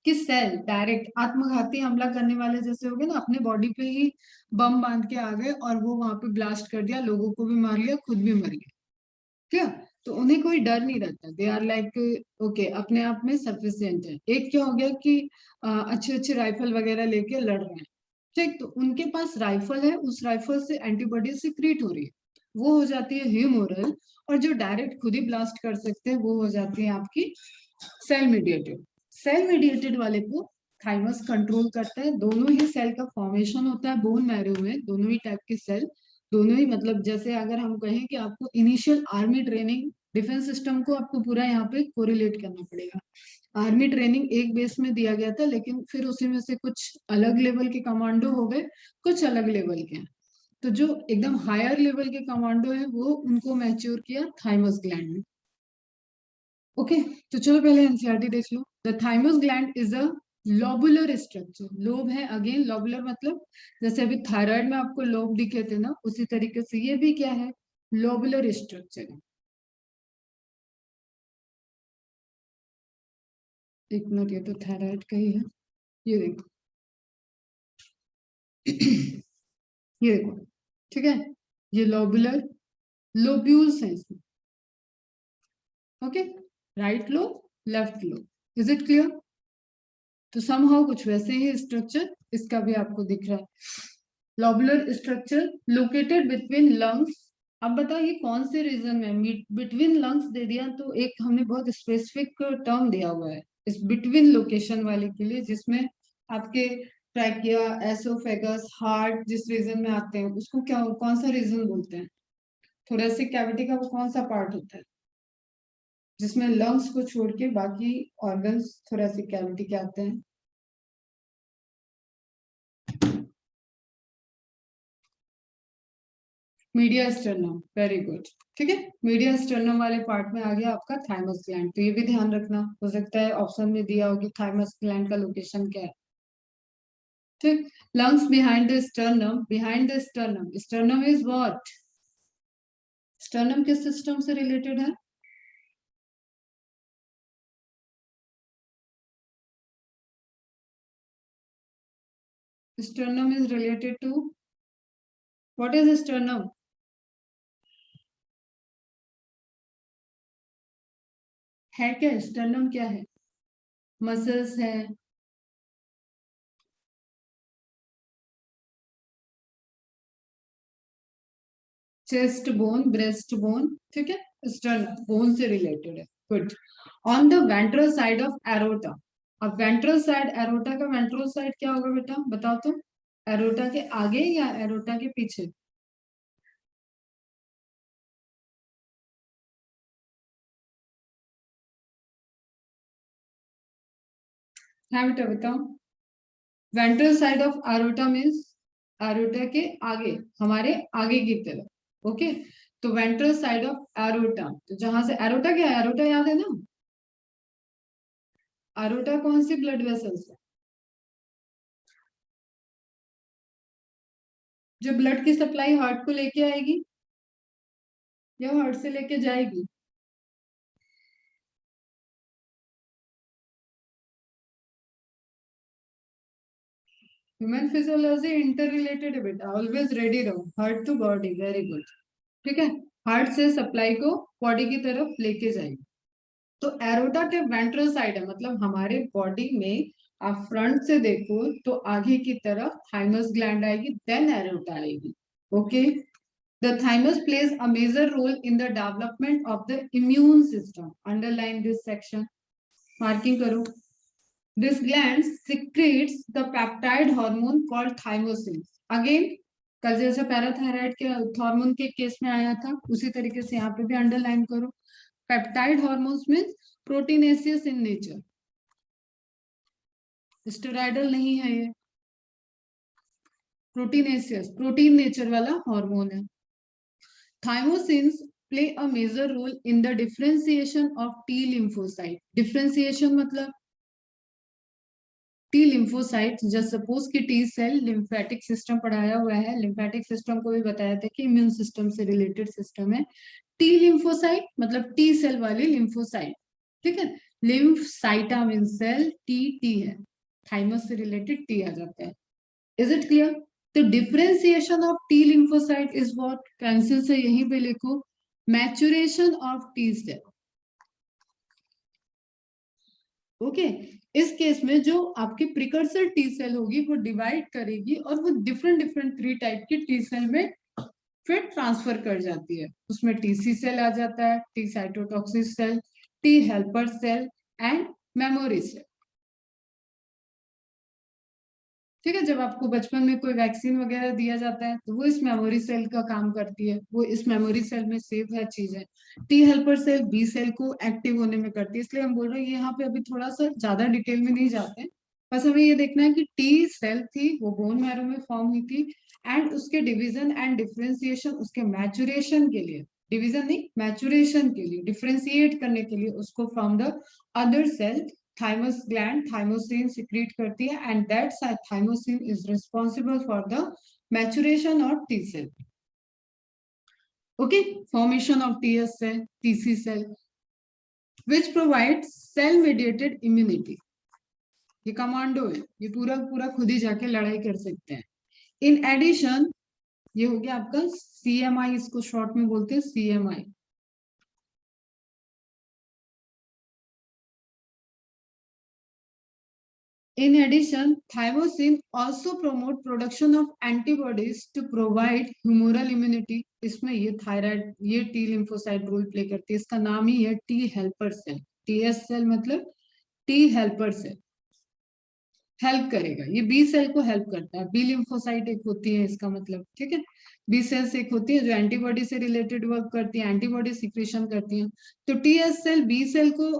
कि सेल डायरेक्ट आत्मघाती हमला करने वाले जैसे हो गए ना, अपने बॉडी पे ही बम बांध के आ गए और वो वहां पे ब्लास्ट कर दिया, लोगों को भी मार लिया, खुद भी मर गया, क्या। तो उन्हें कोई डर नहीं रहता, दे आर लाइक ओके, अपने आप में सफिशियंट है। एक क्या हो गया कि अच्छे अच्छे राइफल वगैरह लेके लड़ रहे हैं, ठीक, तो उनके पास राइफल है, उस राइफल से एंटीबॉडी सिक्रीट हो रही है, वो हो जाती है ह्यूमोरल। और जो डायरेक्ट खुद ही ब्लास्ट कर सकते हैं वो हो जाती है आपकी सेल मीडिएटेड। सेल मीडिएटेड वाले को थाइमस कंट्रोल करता है। दोनों ही सेल का फॉर्मेशन होता है बोन मैरो में, दोनों ही टाइप के सेल, दोनों ही, मतलब जैसे अगर हम कहें कि आपको initial army training, defence system को आपको पूरा यहाँ पे कोरिलेट करना पड़ेगा। आर्मी ट्रेनिंग एक बेस में दिया गया था, लेकिन फिर उसी में से कुछ अलग लेवल के कमांडो हो गए, कुछ अलग लेवल के हैं। तो जो एकदम हायर लेवल के कमांडो है वो उनको मैच्योर किया थाइमस ग्लैंड में, ओके। तो चलो पहले एनसीईआरटी देख लो। The thymus gland is a lobular structure. Lobe है, अगेन लोबुलर मतलब जैसे अभी थायराइड में आपको लोब दिखे थे ना, उसी तरीके से ये भी क्या है, लोबुलर स्ट्रक्चर है। एक मिनट, ये तो थायराइड का ही है, ये देखो ये देखो, ठीक है, ये लोबुलर लोब्यूल्स है इसमें, okay. Right lobe, left lobe, is it clear? तो समहाउ कुछ वैसे ही स्ट्रक्चर इसका भी आपको दिख रहा है। Lobular structure located between lungs. अब बताओ ये कौन से रीजन में बिटवीन लंग्स दे दिया, तो एक हमने बहुत स्पेसिफिक टर्म दिया हुआ है इस बिटवीन लोकेशन वाले के लिए, जिसमें आपके ट्रैकिया, एसोफेगस, हार्ट जिस रीजन में आते हैं उसको क्या, कौन सा रीजन बोलते हैं? थोरेसिक कैविटी का वो कौन सा पार्ट होता है जिसमें लंग्स को छोड़ के बाकी ऑर्गन्स थोरेसिक कैविटी के आते हैं? मीडिया स्टर्नम, वेरी गुड, ठीक है। मीडिया स्टर्नम वाले पार्ट में आ गया आपका थाइमस ग्लैंड। तो ये भी ध्यान रखना, हो सकता है ऑप्शन में दिया हो कि थाइमस ग्लैंड का लोकेशन क्या है, ठीक। Lungs behind the sternum, behind the sternum, sternum is what, sternum किस सिस्टम से रिलेटेड है? Sternum is related to what, is sternum? है क्या स्टर्नम, क्या है? मसल्स है, चेस्ट बोन, ब्रेस्ट बोन, ठीक है, स्टर्नम बोन से रिलेटेड है, good. On the ventral side of aorta, अब वेंट्रल साइड, एरोटा का वेंट्रल साइड क्या होगा बेटा, बताओ तो? एरोटा के आगे या एरोटा के पीछे? हाँ बेटा बताओ। Ventral side of aorta means aorta के आगे, हमारे आगे की तरफ। ओके, तो वेंट्रल साइड ऑफ एरोटा, तो जहां से एरोटा, क्या है एरोटा, याद है ना? एरोटा कौन सी ब्लड वेसल्स है जो ब्लड की सप्लाई हार्ट को लेके आएगी या हार्ट से लेके जाएगी? ह्यूमन फिजियोलॉजी इंटर रिलेटेड है बेटा, ऑलवेज रेडी रहो। Heart to body, very good. ठीक है, हार्ट से सप्लाई को बॉडी की तरफ लेके जाएगी। तो एरोटा के वेंट्रल साइड है, मतलब हमारे बॉडी में आप फ्रंट से देखो तो आगे की तरफ थाइमस ग्लैंड आएगी, देन एरोटा आएगी। Okay, the thymus plays a major role in the development of the immune system. Underline this section, marking करो। This gland secretes the peptide hormone called thymosin. Again, कल जैसे parathyroid के hormone के case में आया था, उसी तरीके से यहाँ पे भी अंडरलाइन करो। Peptide hormones means proteinaceous in nature, steroidal नहीं है ये, प्रोटीनेसियस, प्रोटीन नेचर वाला हार्मोन है। Thymosins play a major role in the differentiation of T lymphocyte. Differentiation मतलब टी लिम्फोसाइट, जस्ट सपोज कि टी सेल लिम्फेटिक सिस्टम पढ़ाया हुआ है, लिम्फेटिक सिस्टम को भी बताया था कि इम्यून सिस्टम से रिलेटेड सिस्टम है। टी लिम्फोसाइट मतलब टी सेल वाली लिम्फोसाइट, ठीक है। Lymphocyte mean cell, T T है, थाइमस से रिलेटेड टी आ जाता है। Is it clear? तो differentiation of T lymphocyte is what, pencil से यहीं पे लिखो, maturation of T cell. Okay, इस केस में जो आपकी प्रिकर्सर टी सेल होगी वो डिवाइड करेगी और वो डिफरेंट डिफरेंट 3 टाइप की टी सेल में फिर ट्रांसफर कर जाती है। उसमें टीसी सेल आ जाता है, T cytotoxic cell, T helper cell and memory cell. ठीक है, जब आपको बचपन में कोई वैक्सीन वगैरह दिया जाता है तो वो इस मेमोरी सेल का काम करती है, वो इस मेमोरी सेल में सेव है चीजें। T helper cell B cell को एक्टिव होने में करती है, इसलिए हम बोल रहे हैं यहाँ पे अभी थोड़ा सा ज्यादा डिटेल में नहीं जाते हैं। बस हमें ये देखना है कि टी सेल थी वो बोन मैरो में फॉर्म हुई थी, एंड उसके डिवीजन एंड डिफ्रेंसिएशन, उसके मैचुरेशन के लिए, डिवीजन नहीं मैचुरेशन के लिए, डिफ्रेंशिएट करने के लिए उसको from the other cell thymus gland thymosin secrete करती है, and that thymosin is responsible for the maturation of T cell. Okay, formation of TS cell, TC cell, which provides cell mediated immunity. ये commando है, ये पूरा पूरा खुद ही जाके लड़ाई कर सकते हैं। इन एडिशन, ये हो गया आपका CMI, इसको शॉर्ट में बोलते हैं CMI। In addition, thymosin also promote production of antibodies to provide humoral immunity. इसमें ये थायराइड, ये टी लिम्फोसाइट रोल प्ले करती है, इसका नाम ही है T helper cell. TS cell मतलब टी हेल्पर सेल, हेल्प करेगा, ये बी सेल को हेल्प करता है। बी लिम्फोसाइट एक होती है इसका मतलब, ठीक है। बी सेल्स एक होती है जो एंटीबॉडी से रिलेटेड वर्क करती है, एंटीबॉडी सिक्रेशन करती है। तो TS सेल बी सेल को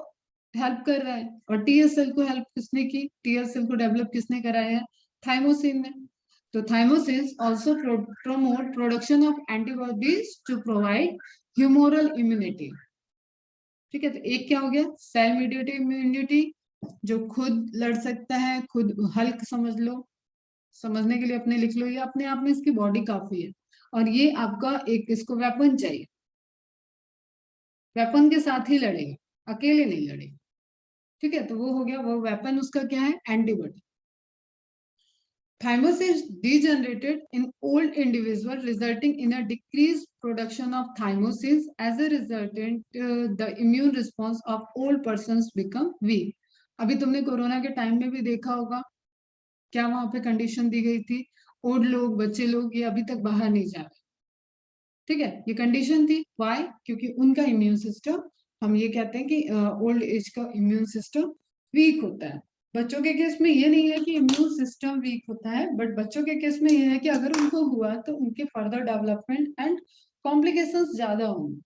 हेल्प कर रहा है, और TS सेल को हेल्प किसने की, TS सेल को डेवलप किसने कराया है, थाइमोसिन ने। तो thymosin also promote production of antibodies to provide humoral immunity. ठीक है, तो एक क्या हो गया, सेल मीडिएटेड इम्यूनिटी, जो खुद लड़ सकता है, खुद हल्क समझ लो, समझने के लिए अपने लिख लो, ये अपने आप में इसकी बॉडी काफी है। और ये आपका एक, इसको वेपन चाहिए, वेपन के साथ ही लड़ेगा, अकेले नहीं लड़ेगा। ठीक है, तो वो हो गया, वो वेपन उसका क्या है, antibody. Thymus is degenerated in old individual, resulting in a decreased production of thymosin. As a resultant, the immune response of old persons become weak. अभी तुमने कोरोना के टाइम में भी देखा होगा, क्या वहां पे कंडीशन दी गई थी, ओल्ड लोग, बच्चे लोग ये अभी तक बाहर नहीं जा रहे। ठीक है, ये कंडीशन थी, वाई, क्योंकि उनका इम्यून सिस्टम, हम ये कहते हैं कि ओल्ड एज का इम्यून सिस्टम वीक होता है। बच्चों के केस में ये नहीं है कि इम्यून सिस्टम वीक होता है, बट बच्चों के केस में ये है कि अगर उनको हुआ तो उनके फर्दर डेवलपमेंट एंड कॉम्प्लिकेशंस ज्यादा होंगे।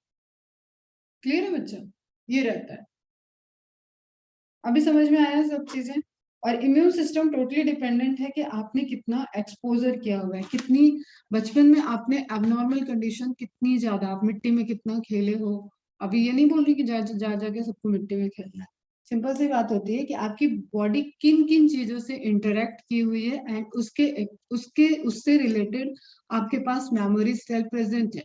क्लियर है बच्चा? ये रहता है। अभी समझ में आया सब चीजें? और इम्यून सिस्टम टोटली डिपेंडेंट है कि आपने कितना एक्सपोजर किया हुआ है, कितनी बचपन में आपने एबनॉर्मल कंडीशन कितनी ज्यादा, आप मिट्टी में कितना खेले हो। अभी ये नहीं बोल रही कि जा जा जाके सबको मिट्टी में खेलना है। सिंपल सी बात होती है कि आपकी बॉडी किन किन चीजों से इंटरेक्ट की हुई है एंड उसके उसके उससे रिलेटेड आपके पास मेमोरी सेल प्रेजेंट है,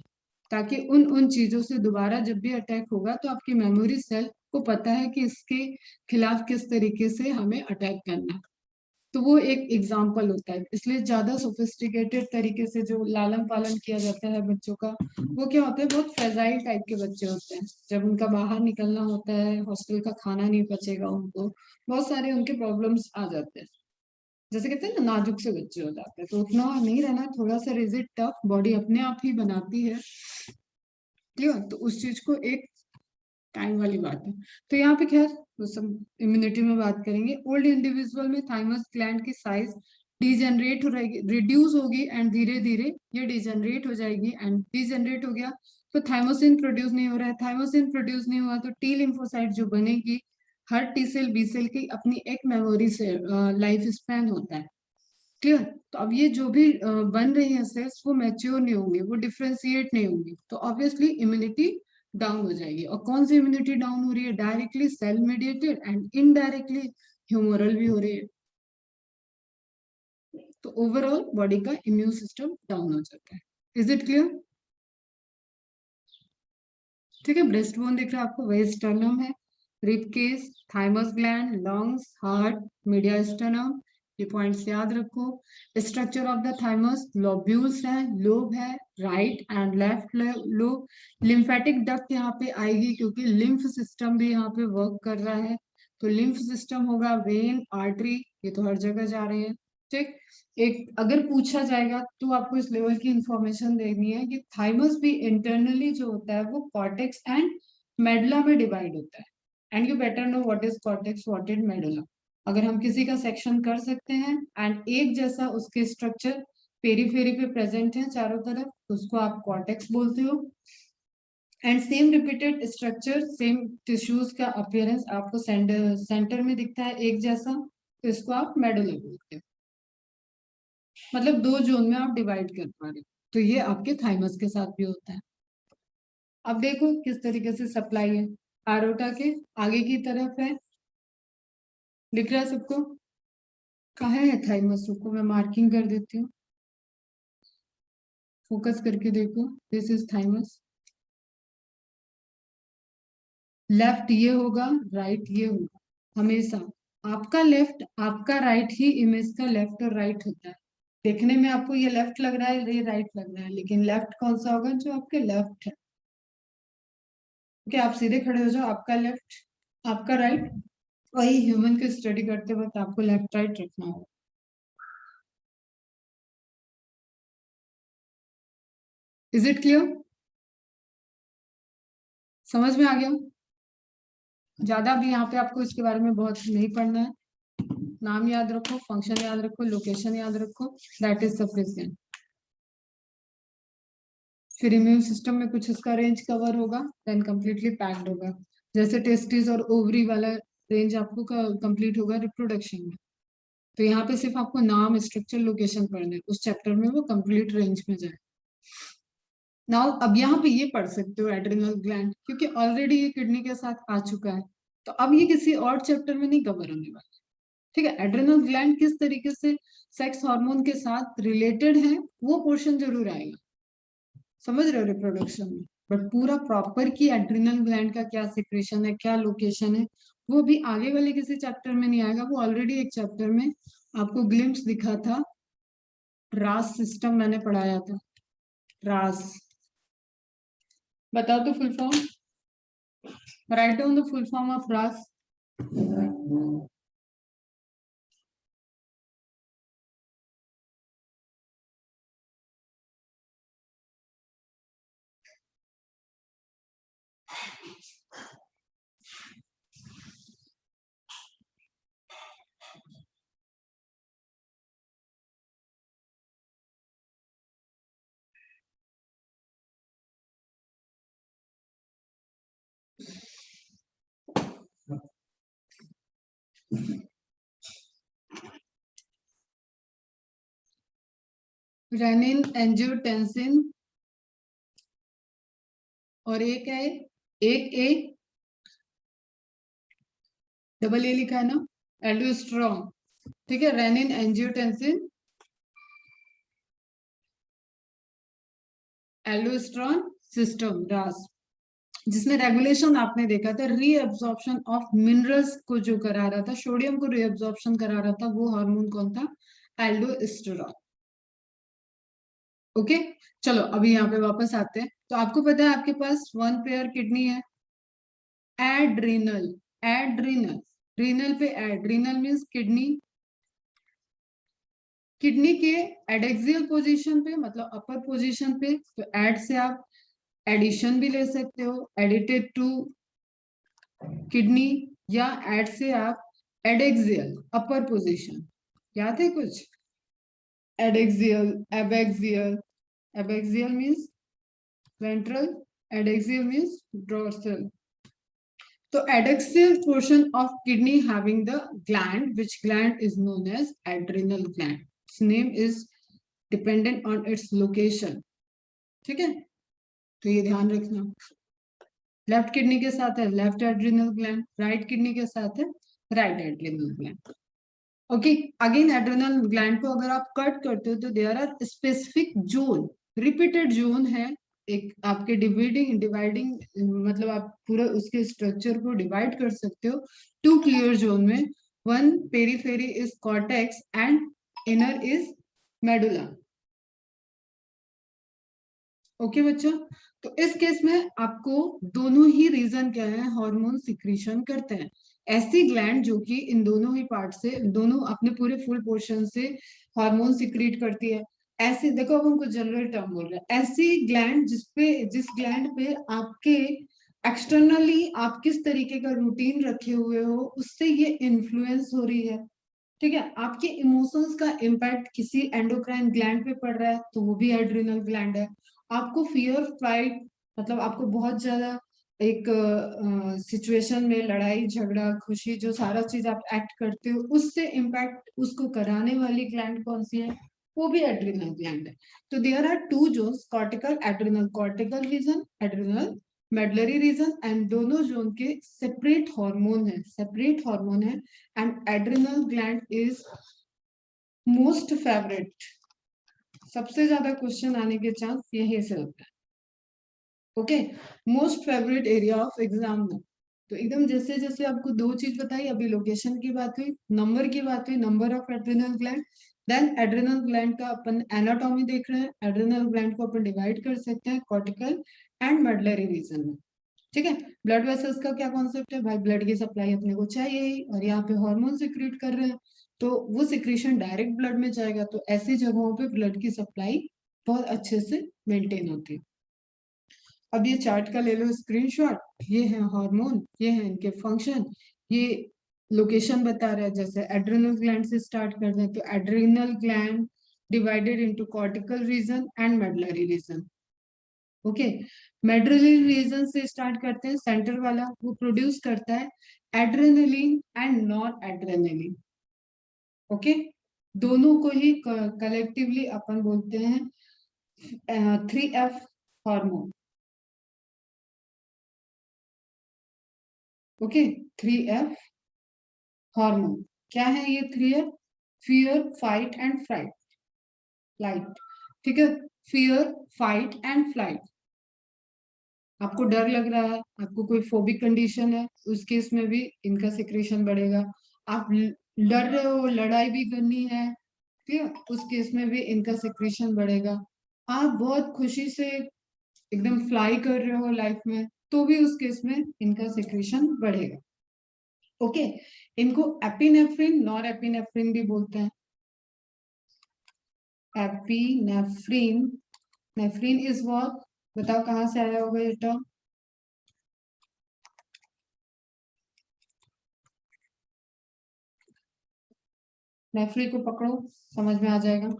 ताकि उन उन चीजों से दोबारा जब भी अटैक होगा तो आपकी मेमोरी सेल को पता है कि इसके खिलाफ किस तरीके से हमें अटैक करना है। तो वो एक एग्जाम्पल होता है। इसलिए ज्यादा सोफिस्टिकेटेड तरीके से जो लालन पालन किया जाता है बच्चों का, वो क्या होता है, बहुत फ्रेजाइल टाइप के बच्चे होते हैं। जब उनका बाहर निकलना होता है, हॉस्टल का खाना नहीं पचेगा उनको, बहुत सारे उनके प्रॉब्लम्स आ जाते हैं। जैसे कहते हैं ना, नाजुक से बच्चे हो जाते हैं। तो उतना नहीं रहना, थोड़ा सा रिजिड टफ बॉडी अपने आप ही बनाती है। क्लियर? तो उस चीज को एक टाइम वाली बात है। तो यहाँ पे खैर वो सब इम्यूनिटी में बात करेंगे। ओल्ड इंडिविजुअल में थाइमस ग्लैंड की साइज डिजेनरेट हो रहेगी, रिड्यूस होगी एंड धीरे धीरे ये डिजेनरेट हो जाएगी। एंड डिजेनरेट हो गया तो थाइमोसिन प्रोड्यूस नहीं हो रहा है। थाइमोसिन प्रोड्यूस नहीं हुआ तो टी लिम्फोसाइट जो बनेगी, हर टी सेल बी सेल की अपनी एक मेमोरी से लाइफ स्पैन होता है। क्लियर? तो अब ये जो भी बन रही है सेल्स, वो मैच्योर नहीं होंगे, वो डिफ्रेंशिएट नहीं होंगी, तो ऑब्वियसली इम्यूनिटी डाउन हो जाएगी। और कौन सी इम्यूनिटी डाउन हो रही है? Directly cell mediated and indirectly humoral भी हो रही है। तो ओवरऑल बॉडी का इम्यून सिस्टम डाउन हो जाता है। Is it clear? ठीक है। ब्रेस्ट बोन दिख रहा है आपको, वही स्टर्नम है, rib cage, thymus gland, lungs, heart, media sternum. ये पॉइंट्स याद रखो। Structure of the thymus, lobules है, लोब है, right and left lobe. Lymphatic duct यहाँ पे आएगी क्योंकि लिम्फ सिस्टम भी यहाँ पे वर्क कर रहा है। तो लिम्फ सिस्टम होगा, वेन, आर्टरी, ये तो हर जगह जा रहे हैं। ठीक। एक अगर पूछा जाएगा तो आपको इस लेवल की इंफॉर्मेशन देनी है कि थाइमस भी इंटरनली जो होता है वो कॉर्टेक्स एंड मेडुला में डिवाइड होता है। And you better know what is cortex, what is medulla. अगर हम किसी का सेक्शन कर सकते हैं एंड एक जैसा उसके स्ट्रक्चर पेरीफेरी पे प्रेजेंट है चारों तरफ, तो उसको आप कॉर्टेक्स बोलते हो। And same repeated structure, same tissues का अपीयरेंस आपको सेंटर में दिखता है एक जैसा, तो इसको आप मेडुला बोलते हो। मतलब दो जोन में आप डिवाइड कर पा रहे हो। तो ये आपके थाइमस के साथ भी होता है। अब देखो किस तरीके से सप्लाई है। आरोटा के आगे की तरफ है, दिख रहा है सबको? कहाँ है थाइमस? रुको मैं मार्किंग कर देती हूँ, फोकस करके देखो। This is thymus. लेफ्ट ये होगा, राइट ये होगा। हमेशा आपका लेफ्ट आपका राइट ही इमेज का लेफ्ट और राइट होता है। देखने में आपको ये लेफ्ट लग रहा है, ये राइट लग रहा है, लेकिन लेफ्ट कौन सा होगा? जो आपके लेफ्ट है। ओके, आप सीधे खड़े हो जाओ, आपका लेफ्ट आपका राइट। वही ह्यूमन को स्टडी करते वक्त आपको लेफ्ट राइट रखना होगा। Is it clear? समझ में आ गया? ज्यादा भी यहाँ पे आपको इसके बारे में बहुत नहीं पढ़ना है। नाम याद रखो, फंक्शन याद रखो, लोकेशन याद रखो, दैट इज सफिशिएंट। फिर इम्यून सिस्टम में कुछ इसका रेंज कवर होगा, देन कंप्लीटली पैक्ड होगा। जैसे टेस्टिस और ओवरी वाला रेंज आपको कंप्लीट होगा रिप्रोडक्शन में। तो यहाँ पे सिर्फ आपको नाम, स्ट्रक्चर, लोकेशन पढ़ने, उस चैप्टर में वो कंप्लीट रेंज में जाए। नाउ अब यहाँ पे ये पढ़ सकते हो एड्रिनल ग्लैंड, क्योंकि ऑलरेडी ये किडनी के साथ आ चुका है। तो अब ये किसी और चैप्टर में नहीं कवर होने वाला। ठीक है। एड्रिनल ग्लैंड किस तरीके से सेक्स हार्मोन के साथ रिलेटेड है, वो पोर्शन जरूर आएगा, समझ रहे हो, रिप्रोडक्शन में। बट पूरा प्रॉपर की एड्रिनल ग्लैंड का क्या सिक्रेशन है, क्या लोकेशन है, वो भी आगे वाले किसी चैप्टर में नहीं आएगा। वो ऑलरेडी एक चैप्टर में आपको ग्लिम्स दिखा था, रास सिस्टम मैंने पढ़ाया था। रास, बताओ तो full form, write down the full form of रास। रेनिन, एंजियोटेंसिन, और एक है, एक ए, डबल ए लिखा है ना, एल्डोस्टेरोन। ठीक है, रेनिन, एंजियोटेंसिन, एल्डोस्टेरोन सिस्टम, रास, जिसमें रेगुलेशन आपने देखा था, रीअब्जॉर्प्शन ऑफ मिनरल्स को जो करा रहा था, सोडियम को रीअब्जॉर्प्शन करा रहा था, वो हार्मोन कौन था? एल्डोस्टेरोन। ओके, चलो अभी यहाँ पे वापस आते हैं। तो आपको पता है आपके पास वन पेयर किडनी है, एड्रीनल, एड्रीनल, रीनल पे एड्रीनल मीन्स किडनी, किडनी के एडेक्सियल पोजीशन पे मतलब अपर पोजीशन पे, तो एड से आप एडिशन भी ले सकते हो, एडिटेड टू किडनी, या एड से आप एडेक्सियल अपर पोजीशन, याद है कुछ? Adaxial, abaxial, abaxial means ventral, adaxial means dorsal. तो adaxial portion of kidney having the gland, which gland is known as adrenal gland. Its name is dependent on its location. ठीक है, तो ये ध्यान रखना। लेफ्ट किडनी के साथ है left adrenal gland, right kidney के साथ है right adrenal gland. Okay, again adrenal gland को अगर आप कट करते हो तो there are specific zone, repeated zone है, एक आपके डिवाइडिंग मतलब आप पूरा उसके स्ट्रक्चर को डिवाइड कर सकते हो टू क्लियर जोन में। One periphery is cortex and inner is medulla. Okay बच्चों, तो इस केस में आपको दोनों ही रीजन क्या है, हार्मोन सिक्रीशन करते हैं। ऐसी ग्लैंड जो कि इन दोनों ही पार्ट से, दोनों अपने पूरे फुल पोर्शन से हार्मोन सिक्रीट करती है। ऐसी देखो, अब हम कुछ जनरल टर्म बोल रहे हैं, ऐसी ग्लैंड जिस ग्लैंड पे आपके एक्सटर्नली आप किस तरीके का रूटीन रखे हुए हो, उससे ये इन्फ्लुएंस हो रही है। ठीक है, आपके इमोशंस का इम्पैक्ट किसी एंडोक्राइन ग्लैंड पे पड़ रहा है तो वो भी एड्रिनल ग्लैंड है। आपको फियर फाइट मतलब आपको बहुत ज्यादा एक सिचुएशन में लड़ाई झगड़ा खुशी जो सारा चीज आप एक्ट करते हो, उससे इम्पैक्ट उसको कराने वाली ग्लैंड कौन सी है? वो भी एड्रिनल ग्लैंड है। तो there are two zones, cortical adrenal, cortical region, adrenal medullary region, and दोनों जोन के सेपरेट हार्मोन है, सेपरेट हार्मोन है। And adrenal gland is most favourite, सबसे ज्यादा क्वेश्चन आने के चांस यही से होता है। Okay, most favourite area of exam में, तो एकदम जैसे जैसे आपको दो चीज बताई, अभी लोकेशन की बात हुई, नंबर की बात हुई, number of adrenal gland, then adrenal gland का अपन एनाटॉमी देख रहे हैं, एड्रिनल ग्लैंड को अपन डिवाइड कर सकते हैं कॉर्टिकल एंड मेडलरी रीजन में। ठीक है, ब्लड वेसल्स का क्या कॉन्सेप्ट है भाई, ब्लड की सप्लाई अपने को चाहिए ही, और यहाँ पे हार्मोन सिक्रीट कर रहे हैं तो वो सिक्रीशन डायरेक्ट ब्लड में जाएगा, तो ऐसी जगहों पे ब्लड की सप्लाई बहुत अच्छे से मेंटेन होती है। अब ये चार्ट का ले लो स्क्रीनशॉट, ये है हार्मोन, ये है इनके फंक्शन, ये लोकेशन बता रहा है। जैसे एड्रिनल ग्लैंड से स्टार्ट कर दें तो adrenal gland divided into cortical region and medullary region. Okay, medullary region से स्टार्ट करते हैं, सेंटर वाला वो प्रोड्यूस करता है adrenaline and non adrenaline. Okay, दोनों को ही कलेक्टिवली अपन बोलते हैं 3F hormone. Okay, 3F hormone क्या है ये 3F? Fear, fight and flight, flight. ठीक है, फियर, फाइट एंड फ्लाइट। आपको डर लग रहा है, आपको कोई फोबिक कंडीशन है, उस केस में भी इनका सिक्रेशन बढ़ेगा। आप डर रहे हो, लड़ाई भी करनी है, ठीक है, उस केस में भी इनका सिक्रेशन बढ़ेगा। आप बहुत खुशी से एकदम फ्लाई कर रहे हो लाइफ में, तो भी उस केस में इनका सिक्रेशन बढ़ेगा। ओके, इनको एपिनेफ्रिन, नॉर एपिनेफ्रिन भी बोलते हैं। एपिनेफ्रिन, नेफ्रिन इज व्हाट, बताओ कहां से आया होगा ये टर्म? नेफ्री को पकड़ो, समझ में आ जाएगा।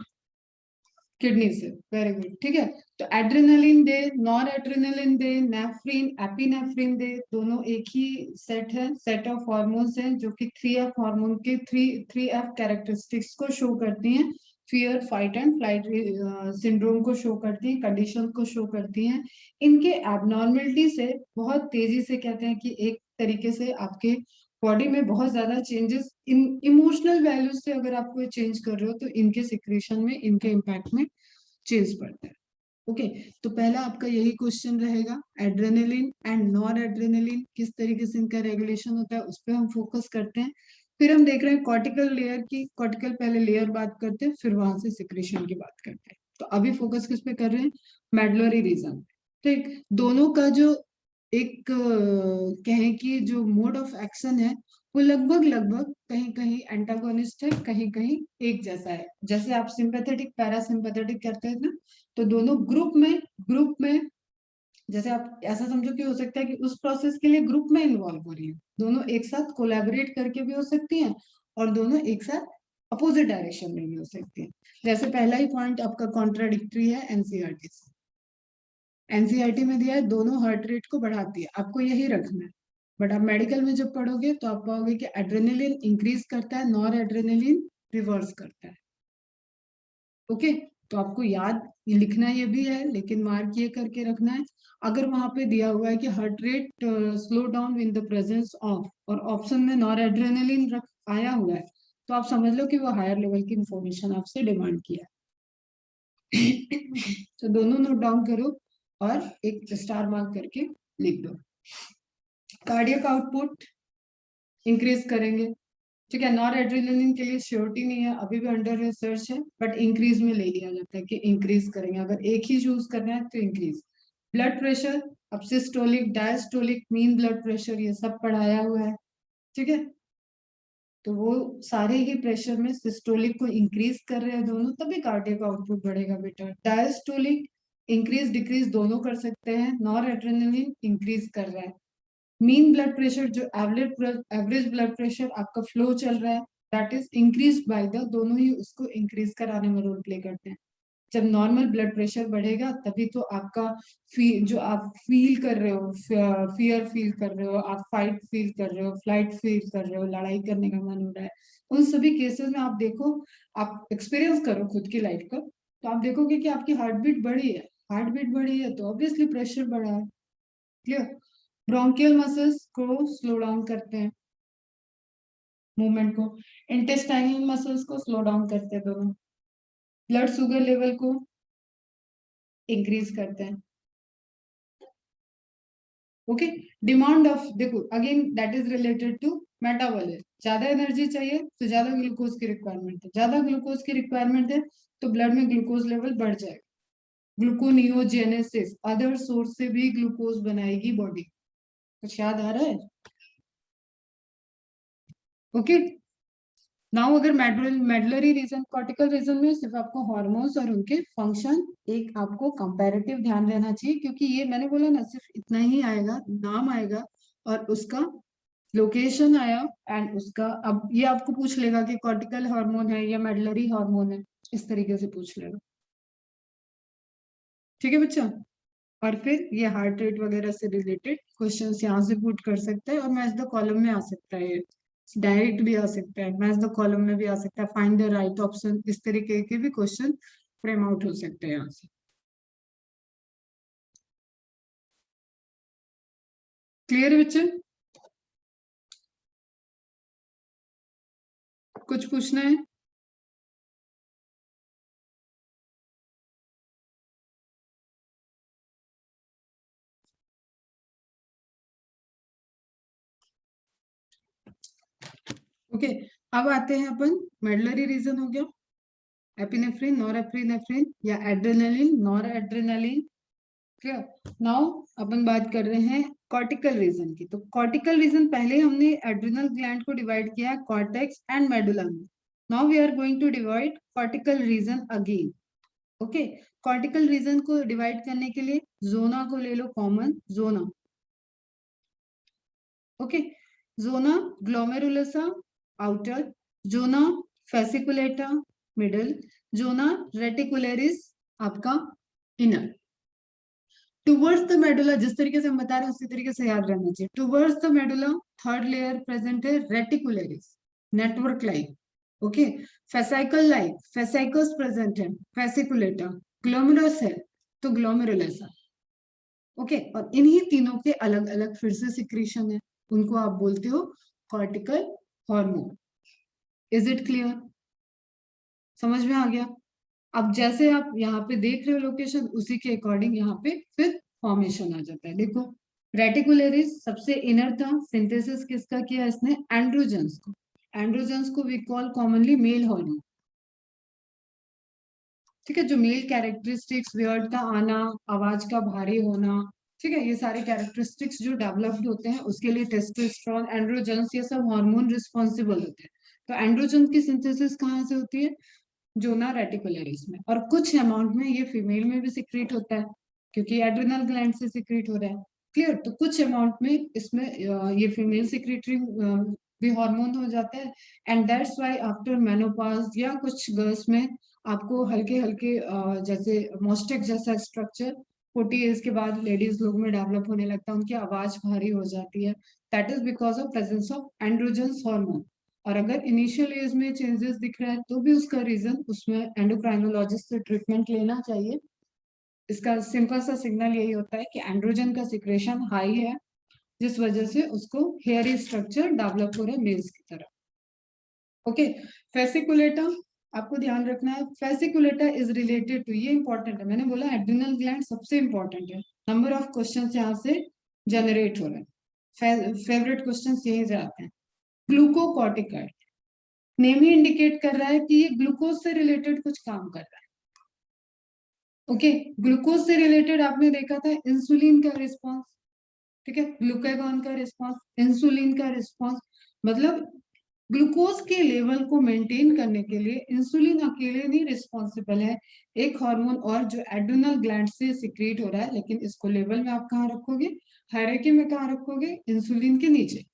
किडनी से, वेरी गुड, ठीक है। तो एड्रेनलिन दे, नॉर एड्रेनलिन दे, नेफ्रिन, एपिनेफ्रिन दे, दोनों एक ही सेट है, सेट ऑफ हार्मोन्स हैं जो कि 3F हार्मोन के 3F कैरेक्टरिस्टिक्स को शो करती हैं। Fear, fight and flight syndrome को शो करती हैं, कंडीशन को शो करती हैं। इनके एबनॉर्मेलिटी से बहुत तेजी से कहते हैं कि एक तरीके से आपके बॉडी में बहुत ज्यादा चेंजेस इन इमोशनल वैल्यूज से अगर आप कोई चेंज कर रहे हो तो इनके सिक्रेशन में, इनके इम्पैक्ट में चेंज पड़ता है। ओके, तो पहला आपका यही क्वेश्चन रहेगा, एड्रेनलिन एंड नॉर एड्रेनलिन किस तरीके से इनका रेगुलेशन होता है उस पर हम फोकस करते हैं। फिर हम देख रहे हैं कॉर्टिकल लेयर की, कॉर्टिकल पहले लेयर बात करते हैं, फिर वहां से सिक्रेशन की बात करते हैं। तो अभी फोकस किस पे कर रहे हैं, मेडुलरी रीजन। ठीक, दोनों का जो एक कहें कि जो मोड ऑफ एक्शन है वो लगभग लगभग कहीं कहीं एंटागोनिस्ट है, कहीं कहीं एक जैसा है। जैसे आप सिंपैथेटिक पैरासिम्पैथेटिक करते हैं ना, तो दोनों ग्रुप में जैसे आप ऐसा समझो कि हो सकता है कि उस प्रोसेस के लिए ग्रुप में इन्वॉल्व हो रही है, दोनों एक साथ कोलैबोरेट करके भी हो सकती हैं और दोनों एक साथ अपोजिट डायरेक्शन में भी हो सकती हैं। जैसे पहला ही पॉइंट आपका कॉन्ट्राडिक्टरी है एनसीईआरटी से, एनसीईआरटी में दिया है दोनों हार्ट रेट को बढ़ाती है, आपको यही रखना है। बट आप मेडिकल में जब पढ़ोगे तो आप पाओगे कि एड्रेनलिन इंक्रीज करता है, नॉर एड्रेनलिन रिवर्स करता है। ओके, तो आपको याद लिखना ये भी है लेकिन मार्क ये करके रखना है। अगर वहां पे दिया हुआ है कि heart rate slow down in the presence of और ऑप्शन में नॉर एड्रेनलिन आया हुआ है, तो आप समझ लो कि वो हायर लेवल की इंफॉर्मेशन आपसे डिमांड किया है। तो दोनों नोट डाउन करो और एक स्टार मार्क करके लिख दो। कार्डियक आउटपुट इंक्रीज करेंगे, ठीक है। नॉर एड्रेनलिन के लिए श्योरिटी नहीं है, अभी भी अंडर रिसर्च है, बट इंक्रीज में ले लिया जाता है कि इंक्रीज करेंगे, अगर एक ही चूज करना है तो इंक्रीज। ब्लड प्रेशर, अब systolic, diastolic, mean blood pressure ये सब पढ़ाया हुआ है, ठीक है। तो वो सारे ही प्रेशर में सिस्टोलिक को इंक्रीज कर रहे हैं दोनों, तभी कार्डियक आउटपुट बढ़ेगा बेटा। डायस्टोलिक इंक्रीज डिक्रीज दोनों कर सकते हैं, नॉर एड्रेनलिन इंक्रीज कर रहा है। मीन ब्लड प्रेशर जो एवरेज ब्लड प्रेशर आपका फ्लो चल रहा है, that is increase by the, दोनों ही उसको इंक्रीज कराने में रोल प्ले करते हैं। जब नॉर्मल ब्लड प्रेशर बढ़ेगा तभी तो आपका जो आप फील कर रहे हो, फियर फील कर रहे हो, आप फाइट फील कर रहे हो, फ्लाइट फील कर रहे हो, लड़ाई करने का मन हो रहा है, उन सभी केसेस में आप देखो, आप एक्सपीरियंस करो खुद की लाइफ का, तो आप देखोगे कि आपकी हार्ट बीट बढ़ी है। हार्ट बीट बढ़ी है तो ऑब्वियसली प्रेशर बढ़ा है। क्लियर। ब्रोंकियल मसल्स को स्लो डाउन करते हैं, मूवमेंट को। इंटेस्टाइनल मसल्स को स्लो डाउन करते हैं दोनों। ब्लड शुगर लेवल को इंक्रीज करते हैं। ओके, डिमांड ऑफ, देखो again that is related to metabolism. ज्यादा एनर्जी चाहिए तो ज्यादा ग्लूकोज की रिक्वायरमेंट है, ज्यादा ग्लूकोज की रिक्वायरमेंट है तो ब्लड में ग्लूकोज लेवल बढ़ जाएगा। ग्लूकोनियोजेनेसिस, अदर सोर्स से भी ग्लूकोज बनाएगी बॉडी। कुछ याद आ रहा है? ओके, नाउ अगर मेडुलरी रीजन, कॉर्टिकल रीजन में सिर्फ आपको हार्मोन्स और उनके फंक्शन, एक आपको कंपैरेटिव ध्यान रहना चाहिए, क्योंकि ये मैंने बोला ना सिर्फ इतना ही आएगा, नाम आएगा और उसका लोकेशन आया एंड उसका, अब ये आपको पूछ लेगा कि कॉर्टिकल हार्मोन है या मेडुलरी हार्मोन है, इस तरीके से पूछ लेगा। ठीक है बच्चा, और फिर ये हार्ट रेट वगैरह से रिलेटेड क्वेश्चंस यहाँ से पुट कर सकता है, और मैच द कॉलम में आ सकता है, डायरेक्ट भी आ सकता है, मैच द कॉलम में भी आ सकता है, फाइंड द राइट ऑप्शन, इस तरीके के भी क्वेश्चन फ्रेम आउट हो सकते हैं यहाँ से। क्लियर है बच्चे? कुछ पूछना है? ओके, अब आते हैं अपन, मेडुलरी रीजन हो गया, एपिनेफ्रिन, नॉरएपिनेफ्रिन या adrenaline, nor adrenaline. Clear. Now अपन बात कर रहे हैं कॉर्टिकल रीजन की। तो कॉर्टिकल रीजन पहले हमने एड्रिनल ग्लैंड को डिवाइड किया कॉर्टेक्स एंड मेडुला में। Now we are going to divide cortical region again. Okay, cortical region को डिवाइड करने के लिए जोना को ले लो common, zona. Okay, zona glomerulosa outer, zona fasciculata middle, zona reticularis आपका इनर। टुवर्ड्स द मेडुला, जिस तरीके से हम बता रहे हैं उसी तरीके से याद रहना चाहिए। Towards the medulla third layer present है reticularis, network like. Okay, fascicle like, fascicles present है, फेसिकुलेटा, ग्लोमेरुलस है तो ग्लोमेरुलस है। ओके, और इन्हीं तीनों के अलग अलग फिर से सिक्रीशन है, उनको आप बोलते हो cortical hormone. Is it clear? समझ में आ गया? अब जैसे आप यहाँ पे देख रहे हो लोकेशन, उसी के अकॉर्डिंग यहाँ पे फिर फॉर्मेशन आ जाता है। देखो, रेटिकुलरिस सबसे इनर था, सिंथेसिस किसका किया इसने? एंड्रोजन्स को। एंड्रोजन्स को we call commonly male hormone. ठीक है, जो मेल कैरेक्टरिस्टिक्स, वियर्ड का आना, आवाज का भारी होना, ठीक है, ये सारे कैरेक्टरिस्टिक्स जो डेवलप्ड होते हैं उसके लिए टेस्टोस्टेरोन, एंड्रोजन्स, ये सब हार्मोन रिस्पॉन्सिबल होते हैं। तो एंड्रोजन की सिंथेसिस कहाँ से होती है? जोना रेटिकुलरिस में। और कुछ अमाउंट में ये फीमेल में भी सिक्रीट होता है क्योंकि एड्रिनल ग्लैंड से सिक्रीट हो रहा है। क्लियर? तो कुछ अमाउंट में इसमें ये फीमेल सिक्रीटरी भी हार्मोन हो जाता है। And that's why after menopause या कुछ गर्ल्स में आपको हल्के हल्के जैसे मोस्टेक जैसा स्ट्रक्चर 40 एज के बाद लेडीज लोग में डेवलप होने लगता है, उनकी आवाज भारी हो जाती है। That is because of presence of androgens hormone. और अगर इनिशियल एज में चेंजेस दिख रहा है तो भी उसका रीजन उसमें एंडोक्राइनोलॉजिस्ट से ट्रीटमेंट लेना चाहिए। इसका सिंपल सा सिग्नल यही होता है कि एंड्रोजन का सिक्रेशन हाई है, जिस वजह से उसको हेयरी स्ट्रक्चर डेवलप हो रहा है मेल्स की तरह। ओके, फेसिकुलेटा आपको ध्यान रखना है। फेसिकुलेटा इज रिलेटेड टू, ये इंपॉर्टेंट है, मैंने बोला एड्रिनल ग्लैंड सबसे इंपॉर्टेंट है। नंबर ऑफ क्वेश्चन यहाँ से जनरेट हो रहे हैं, फेवरेट क्वेश्चन यही से आते हैं। ग्लूकोकॉर्टिकॉइड, नेम ही इंडिकेट कर रहा है कि ये ग्लूकोज से रिलेटेड कुछ काम कर रहा है। ओके, ग्लूकोज से रिलेटेड आपने देखा था इंसुलिन का रिस्पॉन्स, ठीक है, ग्लूकागॉन का रिस्पॉन्स, इंसुलिन का रिस्पॉन्स। मतलब ग्लूकोज के लेवल को मेंटेन करने के लिए इंसुलिन अकेले नहीं रिस्पॉन्सिबल है, एक हार्मोन और जो एड्रिनल ग्लैंड से सिक्रेट हो रहा है, लेकिन इसको लेवल में आप कहाँ रखोगे? हायरार्की में कहाँ रखोगे? इंसुलिन के नीचे।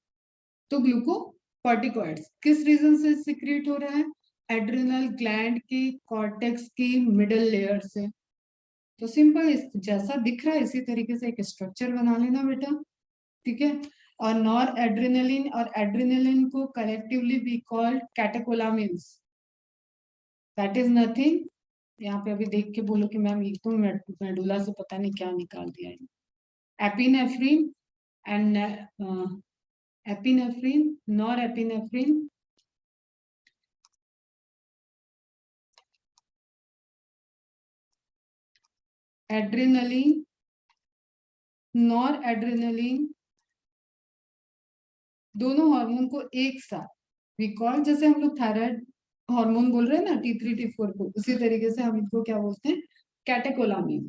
तो ग्लूकोकॉर्टिकॉइड्स किस रीजन से सिक्रेट हो रहा है? एड्रिनल ग्लैंड की कॉर्टेक्स की मिडल लेयर से। तो सिंपल, जैसा दिख रहा है इसी तरीके से एक स्ट्रक्चर बना लेना बेटा, ठीक है। और नॉर एड्रेनलिन और एड्रेनलिन को collectively we call catecholamines. That is nothing, यहाँ पे अभी देख के बोलो कि मैम ये तो मेडुला से पता नहीं क्या निकाल दिया है। Epinephrine and epinephrine, nor epinephrine, adrenaline, nor adrenaline, दोनों हार्मोन को एक साथ वी कॉल, जैसे हम लोग थायराइड हार्मोन बोल रहे हैं ना T3 T4 को, उसी तरीके से हम इनको क्या बोलते हैं? कैटेकोलामिन।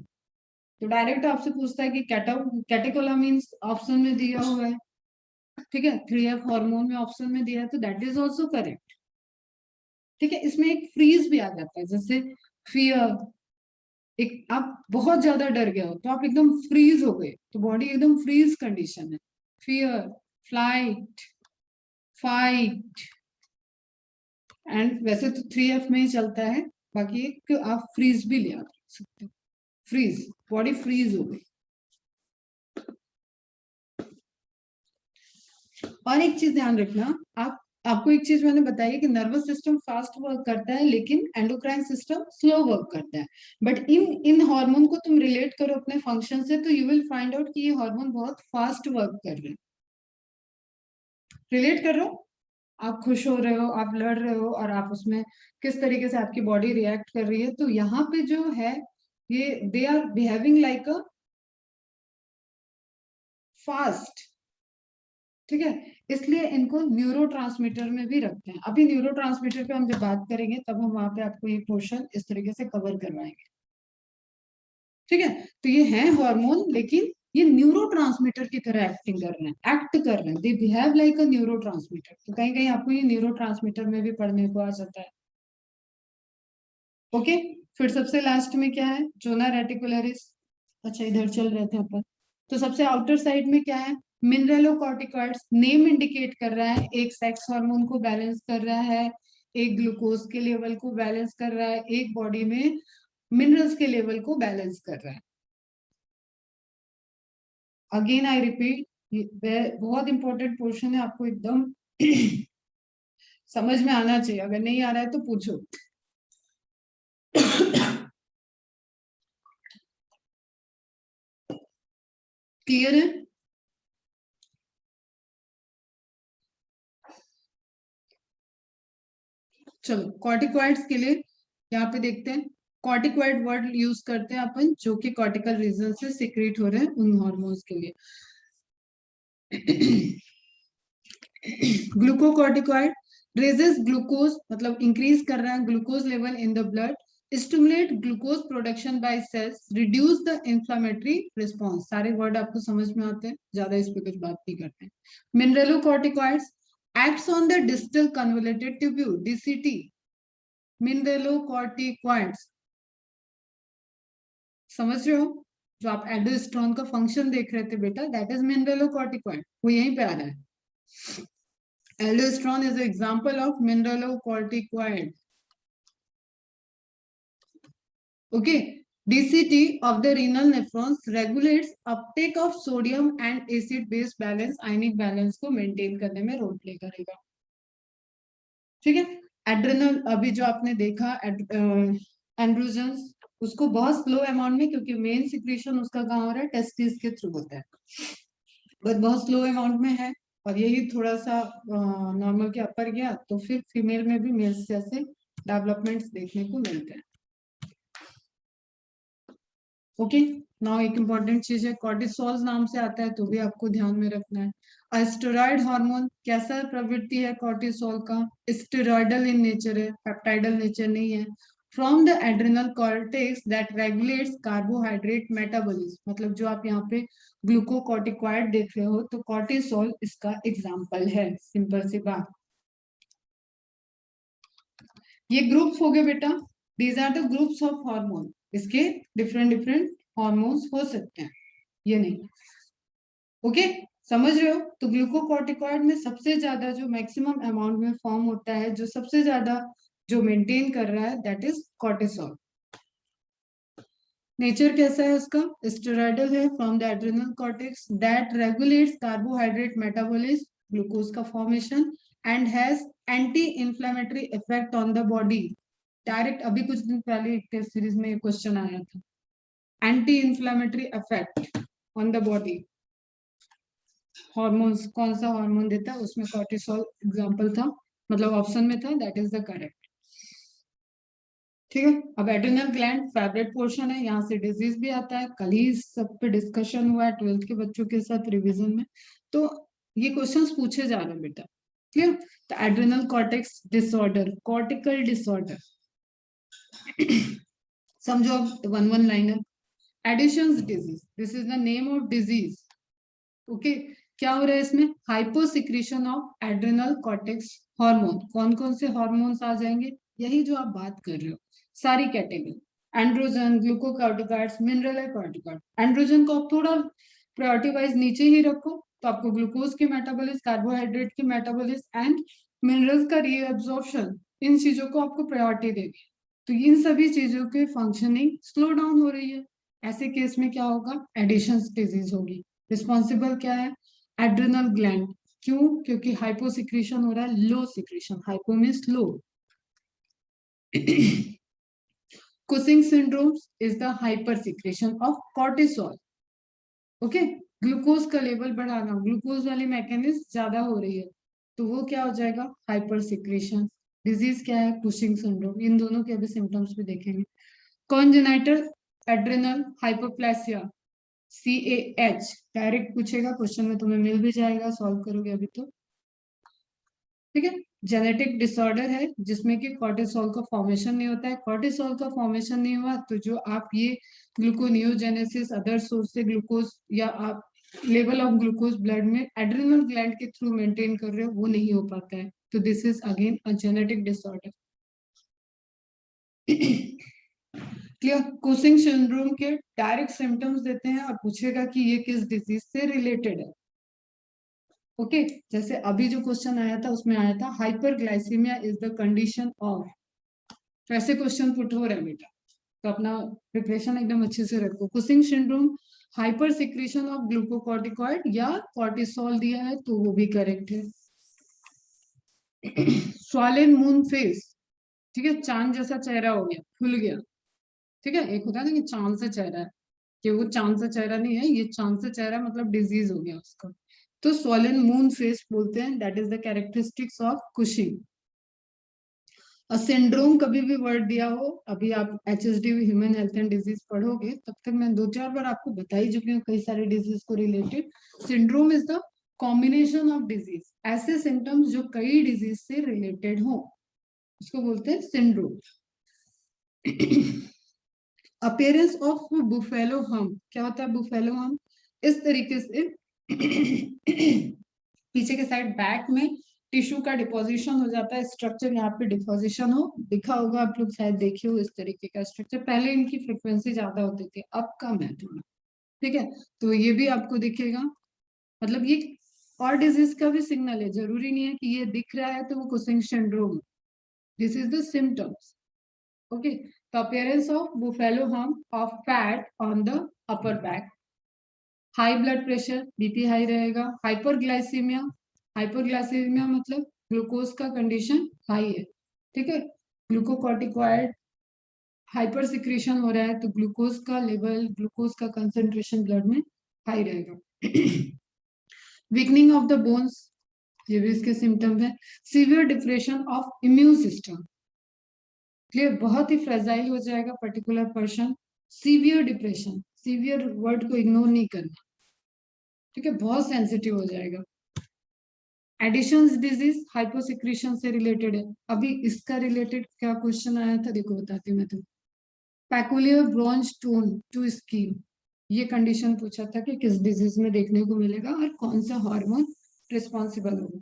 तो डायरेक्ट आपसे पूछता है कि कैटेकोलामिन ऑप्शन में दिया हुआ है, ठीक है, 3F हार्मोन में ऑप्शन में दिया है, तो दैट इज ऑल्सो करेक्ट। ठीक है, इसमें एक फ्रीज भी आ जाता है, जैसे फियर, एक आप बहुत ज्यादा डर गए हो तो आप एकदम फ्रीज हो गए, तो बॉडी एकदम फ्रीज कंडीशन है। फियर, फ्लाइट, फाइट, एंड वैसे तो 3F में ही चलता है, बाकी एक आप फ्रीज भी ले आ सकते हो। फ्रीज, बॉडी फ्रीज हो गई। और एक चीज ध्यान रखना, आपको एक चीज मैंने बताई कि नर्वस सिस्टम फास्ट वर्क करता है लेकिन एंडोक्राइन सिस्टम स्लो वर्क करता है। बट इन इन हार्मोन को तुम रिलेट करो अपने फंक्शन से तो यू विल फाइंड आउट कि ये हार्मोन बहुत फास्ट वर्क कर रहे हैं। रिलेट कर रहे हो, आप खुश हो रहे हो, आप लड़ रहे हो, और आप उसमें किस तरीके से आपकी बॉडी रिएक्ट कर रही है, तो यहाँ पे जो है ये they are behaving like a fast, ठीक है। इसलिए इनको न्यूरोट्रांसमीटर में भी रखते हैं। अभी न्यूरोट्रांसमीटर पे हम जब बात करेंगे तब हम वहां पे आपको ये पोर्शन इस तरीके से कवर करवाएंगे, ठीक है। तो ये है हार्मोन, लेकिन ये न्यूरोट्रांसमीटर की तरह एक्टिंग कर रहे हैं, एक्ट कर रहे हैं, they behave like a neurotransmitter. तो कहीं कहीं आपको ये न्यूरोट्रांसमीटर में भी पढ़ने को आ जाता है। ओके, फिर सबसे लास्ट में क्या है? Zona reticularis. अच्छा, इधर चल रहे थे अपन। तो सबसे आउटर साइड में क्या है? मिनरलोकॉर्टिकॉइड्स, नेम इंडिकेट कर रहा है, एक सेक्स हार्मोन को बैलेंस कर रहा है, एक ग्लूकोज के लेवल को बैलेंस कर रहा है, एक बॉडी में मिनरल्स के लेवल को बैलेंस कर रहा है। अगेन आई रिपीट, बहुत इंपॉर्टेंट पोर्शन है, आपको एकदम समझ में आना चाहिए, अगर नहीं आ रहा है तो पूछो। क्लियर है? चलो कॉर्टिकॉइड्स के लिए यहाँ पे देखते हैं। कॉर्टिकॉइड वर्ड यूज करते हैं अपन जो कि कॉर्टिकल रीजन से सीक्रेट हो रहे हैं उन हार्मोन्स के लिए। ग्लूकोकॉर्टिकॉइड रेजेस ग्लूकोज, मतलब इंक्रीज कर रहा है glucose level in the blood, stimulate glucose production by cells, reduce the inflammatory response. सारे वर्ड आपको समझ में आते हैं, ज्यादा इस पे कुछ बात नहीं करते हैं। Mineralocorticoids acts on the distal convoluted tubule, DCT. Mineralocorticoids समझ रहे हो? जो आप एल्डोस्टेरोन का फंक्शन देख रहे थे बेटा, दैट इज मिनरलोकॉर्टिकॉइड, वो यहीं पे आ रहा है। Aldosterone is example of mineralocorticoid. Okay, DCT of the renal nephrons regulates uptake of sodium and acid base balance, ionic balance को मेंटेन करने में रोल प्ले करेगा। ठीक है, एड्रेनल अभी जो आपने देखा एंड्रोजन्स, उसको बहुत स्लो अमाउंट में, क्योंकि मेन सिक्रीशन उसका कहाँ हो रहा है, टेस्टिस के थ्रू होता है, बट बहुत स्लो अमाउंट में है। और यही थोड़ा सा नॉर्मल के अपर गया तो फिर फीमेल में भी मेल्स जैसे डेवलपमेंट्स देखने को मिलते हैं। ओके, नाउ एक इंपॉर्टेंट चीज है, कॉर्टिसोल नाम से आता है तो भी आपको ध्यान में रखना है। स्टेरॉइड हार्मोन, कैसा प्रवृत्ति है कॉर्टिसोल का, स्टेरॉइडल इन नेचर है, पेप्टाइडल नेचर नहीं है। From the adrenal cortex that regulates carbohydrate metabolism, मतलब जो आप यहाँ पे ग्लूकोकॉर्टिकॉइड देख रहे हो तो कॉर्टिसोल इसका एग्जाम्पल है, सिंपल सी बात। ये ग्रुप्स हो गए बेटा, these are the groups of hormone, इसके डिफरेंट डिफरेंट हार्मोन्स हो सकते हैं, ये नहीं। ओके, समझ रहे हो? तो ग्लूकोकॉर्टिकॉइड में सबसे ज्यादा जो मैक्सिमम अमाउंट में फॉर्म होता है, जो सबसे ज्यादा जो मेंटेन कर रहा है, दैट इज कॉर्टिसोल। नेचर कैसा है उसका, स्टेरॉइडल है, from the adrenal cortex that regulates carbohydrate metabolism, glucose का formation, and has anti inflammatory effect on the body. Direct अभी कुछ दिन पहले एक टेस्ट सीरीज में क्वेश्चन आया था, anti inflammatory effect on the body. Hormones कौन सा हार्मोन देता है, उसमें कॉर्टिसोल एग्जांपल था, मतलब ऑप्शन में था, दैट इज द करेक्ट। ठीक है, अब एड्रिनल ग्लैंड फेवरेट पोर्शन है, यहाँ से डिजीज भी आता है, कल ही सब पे डिस्कशन हुआ है 12th के बच्चों के साथ रिवीजन में, तो ये क्वेश्चंस पूछे जा रहे हैं बेटा। क्लियर? तो adrenal cortex disorder, cortical disorder समझो अब one one liner. Addison's disease, this is the name of disease. Okay, क्या हो रहा है इसमें, hyposecretion of adrenal cortex hormone. कौन कौन से हार्मोन्स आ जाएंगे, यही जो आप बात कर रहे हो, सारी category, androgen, glucocorticoids, mineralocorticoid. Androgen को आप थोड़ा प्रायोरिटी वाइज नीचे ही रखो, तो आपको ग्लूकोज की मेटाबॉलिज्म, कार्बोहाइड्रेट की मेटाबॉलिज्म एंड मिनरल्स का रीअब्जॉर्प्शन, इन चीजों को आपको प्रायोरिटी देगी। तो इन सभी चीजों की फंक्शनिंग स्लो डाउन हो रही है, ऐसे केस में क्या होगा, एडिशंस डिजीज होगी। रिस्पॉन्सिबल क्या है, एड्रिनल ग्लैंड। क्यों? क्योंकि हाइपोसिक्रीशन हो रहा है, low secretion, hypo means low. Cushing syndrome is the hyper secretion of cortisol. Okay, glucose का लेवल बढ़ाना, ग्लूकोज वाली मैकेनिज्म ज्यादा हो रही है, तो वो क्या हो जाएगा, हाइपर सिक्रेशन। डिजीज क्या है, कुशिंग सिंड्रोम। इन दोनों के अभी सिम्टम्स भी देखेंगे। Congenital adrenal hypoplasia, CAH, direct पूछेगा क्वेश्चन में, तुम्हें मिल भी जाएगा, सॉल्व करोगे अभी तो। ठीक है, जेनेटिक डिसऑर्डर है जिसमें कि कॉर्टिसोल का फॉर्मेशन नहीं होता है। कॉर्टिसोल का फॉर्मेशन नहीं हुआ तो जो आप ये ग्लूकोनियोजेनेसिस, अदर सोर्स से ग्लूकोज, या आप लेवल ऑफ ग्लूकोज ब्लड में एड्रिनल ग्लैंड के थ्रू मेंटेन कर रहे हो, वो नहीं हो पाता है। तो this is again a genetic disorder. Clear? Cushing syndrome के डायरेक्ट सिम्टम्स देते हैं और पूछेगा कि ये किस डिजीज से रिलेटेड है। ओके, जैसे अभी जो क्वेश्चन आया था उसमें आया था hyperglycaemia is the condition of, तो ऐसे क्वेश्चन पुट हो रहा है बेटा, तो अपना प्रिपरेशन एकदम अच्छे से रखो। Cushing syndrome hyper secretion of glucocorticoid या कॉर्टिसोल दिया है तो वो भी करेक्ट है। स्वालेन मून फेस, ठीक है, चांद जैसा चेहरा हो गया, फुल गया, ठीक है, एक होता है ना कि चांद से चेहरा है, कि वो चांद से चेहरा नहीं है, ये चांद से चेहरा मतलब डिजीज हो गया उसका, तो स्वॉलन मून फेस बोलते हैं, that is the characteristics of Cushing. Syndrome कभी भी वर्ड दिया हो, अभी आप HSD human health and disease पढ़ोगे तब तक मैं 2-4 बार आपको बता ही चुकी हूँ कई सारे डिजीज को related. Syndrome is the combination of disease, ऐसे सिम्टम्स जो कई डिजीज से रिलेटेड हो, उसको बोलते हैं सिंड्रोम। अपेयरेंस ऑफ बुफेलो हम, क्या होता है बुफेलो हम, इस तरीके से पीछे के साइड बैक में टिश्यू का डिपोजिशन हो जाता है, स्ट्रक्चर यहाँ पे डिपोजिशन हो दिखा होगा, आप लोग शायद देखे हो इस तरीके का स्ट्रक्चर, पहले इनकी फ्रिक्वेंसी ज्यादा होती थी, अब कम है थोड़ा, ठीक है, तो ये भी आपको दिखेगा, मतलब ये और डिजीज का भी सिग्नल है, जरूरी नहीं है कि ये दिख रहा है तो वो Cushing syndrome, this is the symptoms. Okay, तो appearance of buffalo hump of fat on the upper back, high blood pressure, BP high रहेगा, हाइपरग्लाइसीमिया, हाइपरग्लाइसीमिया मतलब ग्लूकोज का कंडीशन हाई है, ठीक है, ग्लूकोकॉर्टिकॉइड हाइपर सिक्रीशन हो रहा है तो ग्लूकोज का लेवल, ग्लूकोज का कंसेंट्रेशन ब्लड में हाई रहेगा। वीकनिंग ऑफ द बोन्स, ये भी इसके सिम्टम्स है। Severe depression of immune system, clear, बहुत ही फ्रेजाइल हो जाएगा particular person, severe depression, severe word को इग्नोर नहीं करना, ठीक है, बहुत सेंसिटिव हो जाएगा। एडिशंस डिजीज हाइपोसिक्रीशन से रिलेटेड है, अभी इसका रिलेटेड क्या क्वेश्चन आया था देखो बताती हूँ मैं तुम्हें। पैकुलियर ब्रॉन्ज टोन टू स्किन, ये कंडीशन पूछा था कि किस डिजीज में देखने को मिलेगा और कौन सा हार्मोन रिस्पॉन्सिबल होगा।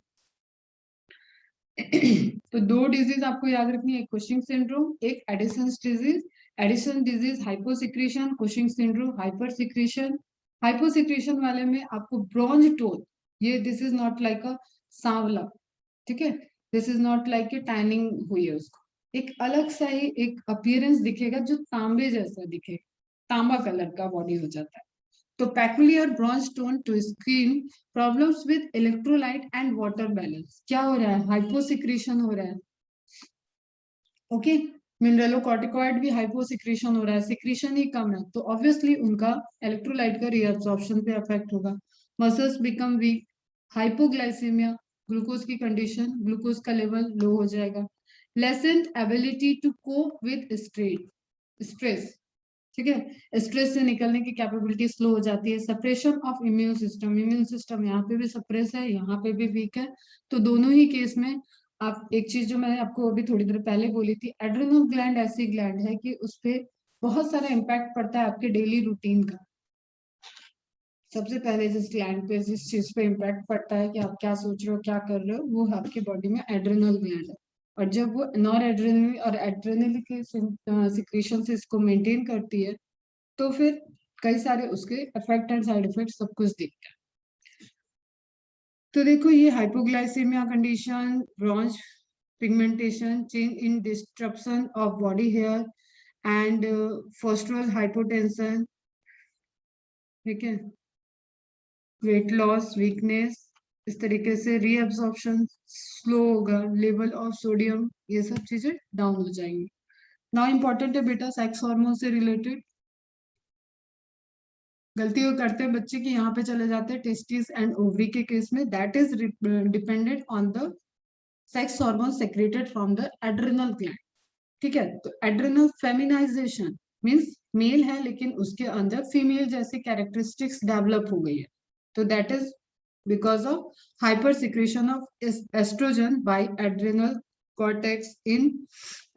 तो 2 डिजीज आपको याद रखनी है, एक कुशिंग सिंड्रोम, एक Addison's disease. Addison disease hyposecretion, Cushing syndrome hyper secretion. Hyposecretion वाले में आपको ब्रॉन्ज टोन, ये this is not like a सांवला, ठीक है, this is not like a tanning हुई है उसको, एक अलग सा ही एक अपीयरेंस दिखेगा जो तांबे जैसा दिखे, तांबा कलर का बॉडी हो जाता है। तो peculiar bronze tone to skin, problems with electrolyte and water balance, क्या हो रहा है, हाइपोसिक्रीशन हो रहा है, ओके, मिनरलोकॉर्टिकॉइड भी हाइपोसिक्रीशन हो रहा है, सिक्रीशन ही कम है तो ऑब्वियसली उनका इलेक्ट्रोलाइट का रीअब्सॉर्प्शन पे अफेक्ट होगा। Muscles become weak, hypoglycaemia, glucose की कंडीशन, ग्लूकोज का लेवल लो हो जाएगा। Lessened ability to cope with stress, ठीक है, स्ट्रेस से निकलने की कैपेबिलिटी स्लो हो जाती है। Suppression of immune system, immune system यहाँ पे भी सप्रेस है, यहाँ पे भी वीक है, तो दोनों ही केस में आप एक चीज जो मैंने आपको अभी थोड़ी देर पहले बोली थी, एड्रेनल ग्लैंड ऐसी ग्लैंड है कि उस पर बहुत सारा इम्पैक्ट पड़ता है आपके डेली रूटीन का। सबसे पहले जिस ग्लैंड पे जिस चीज पे इम्पैक्ट पड़ता है कि आप क्या सोच रहे हो क्या कर रहे हो, वो आपकी बॉडी में एड्रेनल ग्लैंड है, और जब वो नॉर एड्रेनल और एड्रेनल के सिक्रीशन से इसको मेंटेन करती है तो फिर कई सारे उसके इफेक्ट एंड साइड इफेक्ट सब कुछ दिखता है। तो देखो ये hypoglycaemia condition, bronze pigmentation, change in disruption of body hair and postural hypotension, ठीक है, वेट लॉस, वीकनेस, इस तरीके से रीअब्सॉर्प्शन स्लो होगा, लेवल ऑफ सोडियम, ये सब चीजें डाउन हो जाएंगी। नाउ इंपॉर्टेंट है बेटा सेक्स हार्मोन से रिलेटेड, गलती वो करते हैं बच्चे की यहाँ पे चले जाते हैं टेस्टिस एंड ओवरी के केस में, that is dependent on the sex hormone secreted from the adrenal gland, ठीक है, तो एड्रिनल फेमिनाइजेशन मींस मेल है लेकिन उसके अंदर फीमेल जैसी कैरेक्टरिस्टिक्स डेवलप हो गई है, तो that is because of hyper secretion of oestrogen by adrenal cortex in,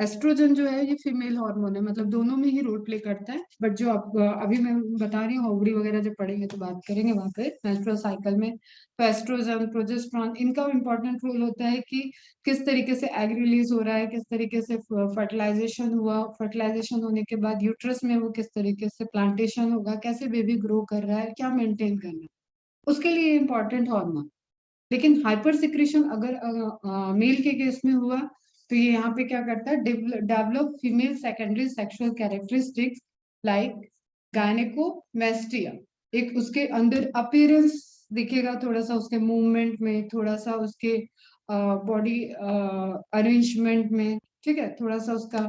oestrogen जो है ये फीमेल हार्मोन है, मतलब दोनों में ही रोल प्ले करता है, बट जो आप अभी मैं बता रही हूँ ओवरी वगैरह जब पढ़ेंगे तो बात करेंगे वहां पे मेंस्ट्रुअल साइकिल में, तो एस्ट्रोजन प्रोजेस्टेरॉन इनका इंपॉर्टेंट रोल होता है कि किस तरीके से एग रिलीज हो रहा है, किस तरीके से फर्टिलाइजेशन हुआ, फर्टिलाइजेशन होने के बाद यूट्रस में वो किस तरीके से प्लांटेशन होगा, कैसे बेबी ग्रो कर रहा है, क्या मेंटेन करना है, उसके लिए इंपॉर्टेंट हार्मोन। लेकिन हाइपर सिक्रेशन अगर मेल के केस में हुआ तो ये यहाँ पे क्या करता है, develop female secondary sexual characteristics like gynaecomastia. एक उसके अंदर अपीयरेंस दिखेगा, थोड़ा सा उसके मूवमेंट में, थोड़ा सा उसके बॉडी अरेंजमेंट में, ठीक है, थोड़ा सा उसका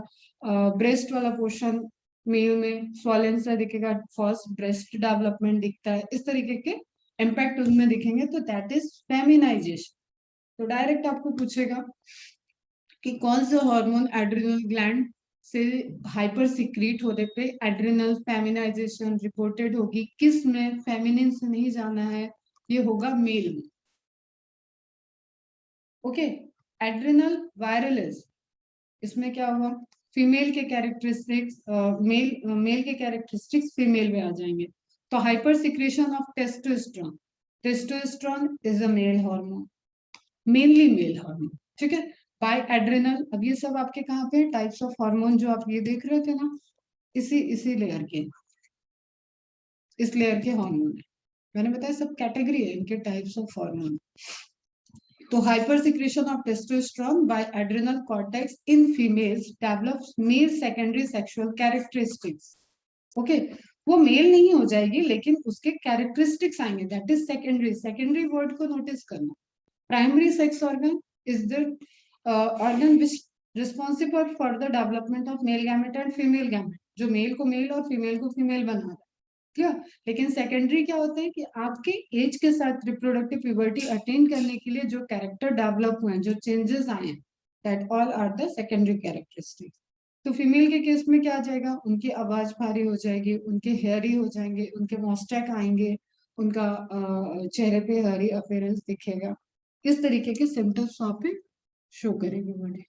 ब्रेस्ट वाला पोर्शन मेल में स्वॉलन सा दिखेगा, फर्स्ट ब्रेस्ट डेवलपमेंट दिखता है, इस तरीके के इम्पैक्ट उनमें दिखेंगे, तो दैट इज फेमिनाइजेशन। तो डायरेक्ट आपको पूछेगा कि कौन सा हार्मोन एड्रिनल ग्लैंड से हाइपर सिक्रीट होने पे एड्रिनल फेमिनाइजेशन रिपोर्टेड होगी, किस में, फेमिनिन से नहीं जाना है, ये होगा मेल में। ओके, एड्रिनल वायरलेस, इसमें क्या हुआ, फीमेल के कैरेक्टरिस्टिक्स मेल के कैरेक्टरिस्टिक्स फीमेल में आ जाएंगे। तो hyper secretion of testosterone, testosterone is a male hormone, mainly mail hormone, ठीक है। बाय एड्रिनल, अब ये सब आपके कहाँ पे टाइप्स ऑफ हार्मोन जो आप ये देख रहे थे ना, इसी लेयर के, इस लेयर के हार्मोन है, मैंने बताया सब कैटेगरी है इनके टाइप्स ऑफ हार्मोन। तो hyper secretion of testosterone by adrenal cortex in females develops male secondary sexual characteristics. Okay, वो मेल नहीं हो जाएगी लेकिन उसके कैरेक्टरिस्टिक्स आएंगे, that is secondary. Secondary word को नोटिस करना, primary sex organ is the organ which responsible for the development of male gamete and female gamete, जो मेल को मेल और फीमेल को फीमेल बना रहा है, क्लियर। लेकिन सेकेंडरी क्या होता है कि आपके एज के साथ रिप्रोडक्टिव प्यूबर्टी अटेन करने के लिए जो कैरेक्टर डेवलप हुए हैं, जो चेंजेस आए हैं, that all are the secondary characteristics. तो फीमेल के केस में क्या आ जाएगा, उनकी आवाज भारी हो जाएगी, उनके हेयरी हो जाएंगे, उनके मॉस्टैक आएंगे, उनका चेहरे पे हेयरी अपीयरेंस दिखेगा, इस तरीके के सिम्टम्स वहां पे शो करेंगे बॉडी।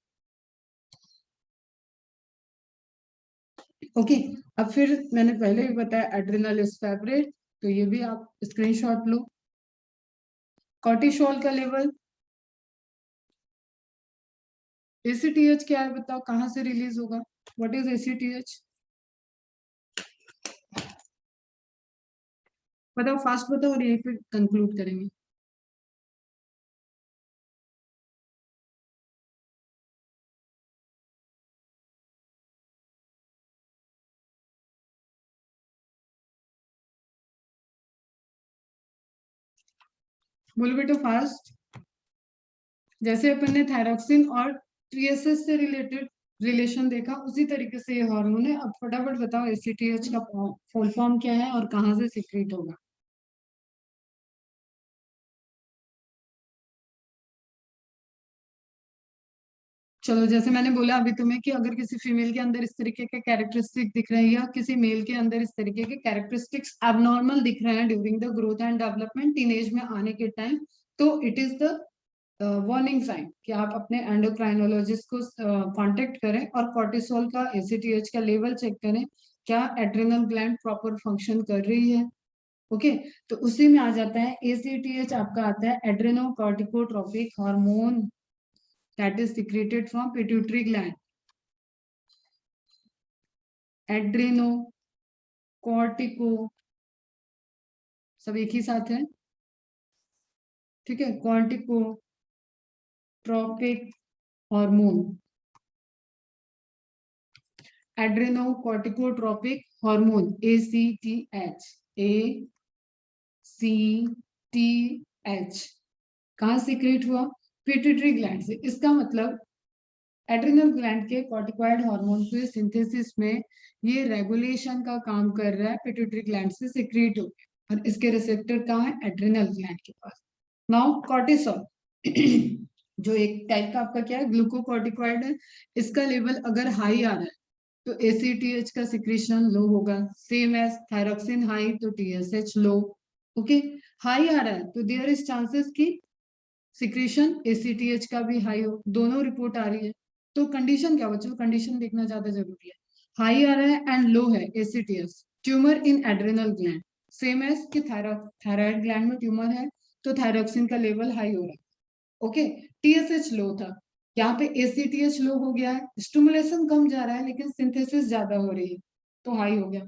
ओके, अब फिर मैंने पहले भी बताया एड्रिनल इज फेवरेट, तो ये भी आप स्क्रीनशॉट लो। कॉर्टिसोल का लेवल, एसीटीएच क्या है बताओ, कहां से रिलीज होगा, व्हाट इज एसीटीएच, बताओ फास्ट बताओ और यहीं पे कंक्लूड करेंगे। बोलो बेटा फास्ट। जैसे अपन ने थायरॉक्सिन और टीएसएच से रिलेटेड रिलेशन देखा, उसी तरीके से ये हार्मोन है। अब फटाफट बताओ एसीटीएच का फुल फॉर्म क्या है और कहाँ से सीक्रेट होगा। चलो, जैसे मैंने बोला अभी तुम्हें कि अगर किसी फीमेल के अंदर इस तरीके के कैरेक्टरिस्टिक दिख रहे हैं या किसी मेल के अंदर इस तरीके के कैरेक्टरिस्टिक्स एबनॉर्मल दिख रहे हैं during the growth and development, teenage में आने के टाइम, तो it is the warning sign कि आप अपने एंडोक्राइनोलॉजिस्ट को कांटेक्ट करें और कॉर्टिसोल का एसीटीएच का लेवल चेक करें, क्या एड्रिनल ग्लैंड प्रॉपर फंक्शन कर रही है। ओके, तो उसी में आ जाता है एसीटीएच, आपका आता है adrenocorticotropic hormone that is secreted from pituitary gland. Adreno cortico, सब एक ही साथ है, ठीक है, corticotropic hormone, adrenocorticotropic hormone, ACTH, ACTH कहाँ सीक्रेट हुआ, पिट्यूटरी ग्लैंड से। इसका मतलब एड्रिनल ग्लैंड के कॉर्टिकॉइड हार्मोन के सिंथेसिस में ये रेगुलेशन का काम कर रहा है, पिट्यूटरी ग्लैंड से सीक्रेट हो गया और इसके रिसेप्टर कहाँ है, एड्रिनल ग्लैंड के पास। नाउ कॉर्टिसोल जो एक टाइप का आपका क्या है, ग्लूकोकॉर्टिकॉइड है, इसका लेवल अगर हाई आ रहा है तो एसीटीएच का सिक्रेशन लो होगा, सेम एज थायरॉक्सिन हाई तो टीएसएच लो। ओके, हाई आ रहा है तो देयर इज चांसेस की सिक्रेशन एसीटीएच का भी हाई हो, दोनों रिपोर्ट आ रही है। तो कंडीशन क्या बच्चों, कंडीशन देखना ज्यादा जरूरी है। हाई आ रहा है एंड लो है ACTH, tumour in adrenal gland, same as कि थायराइड ग्लैंड में ट्यूमर है तो थायरॉक्सिन का लेवल हाई हो रहा है। ओके, टीएसएच लो था, यहाँ पे एसीटीएच लो हो गया है, स्टिमुलेशन कम जा रहा है लेकिन सिंथेसिस ज्यादा हो रही है तो हाई हो गया।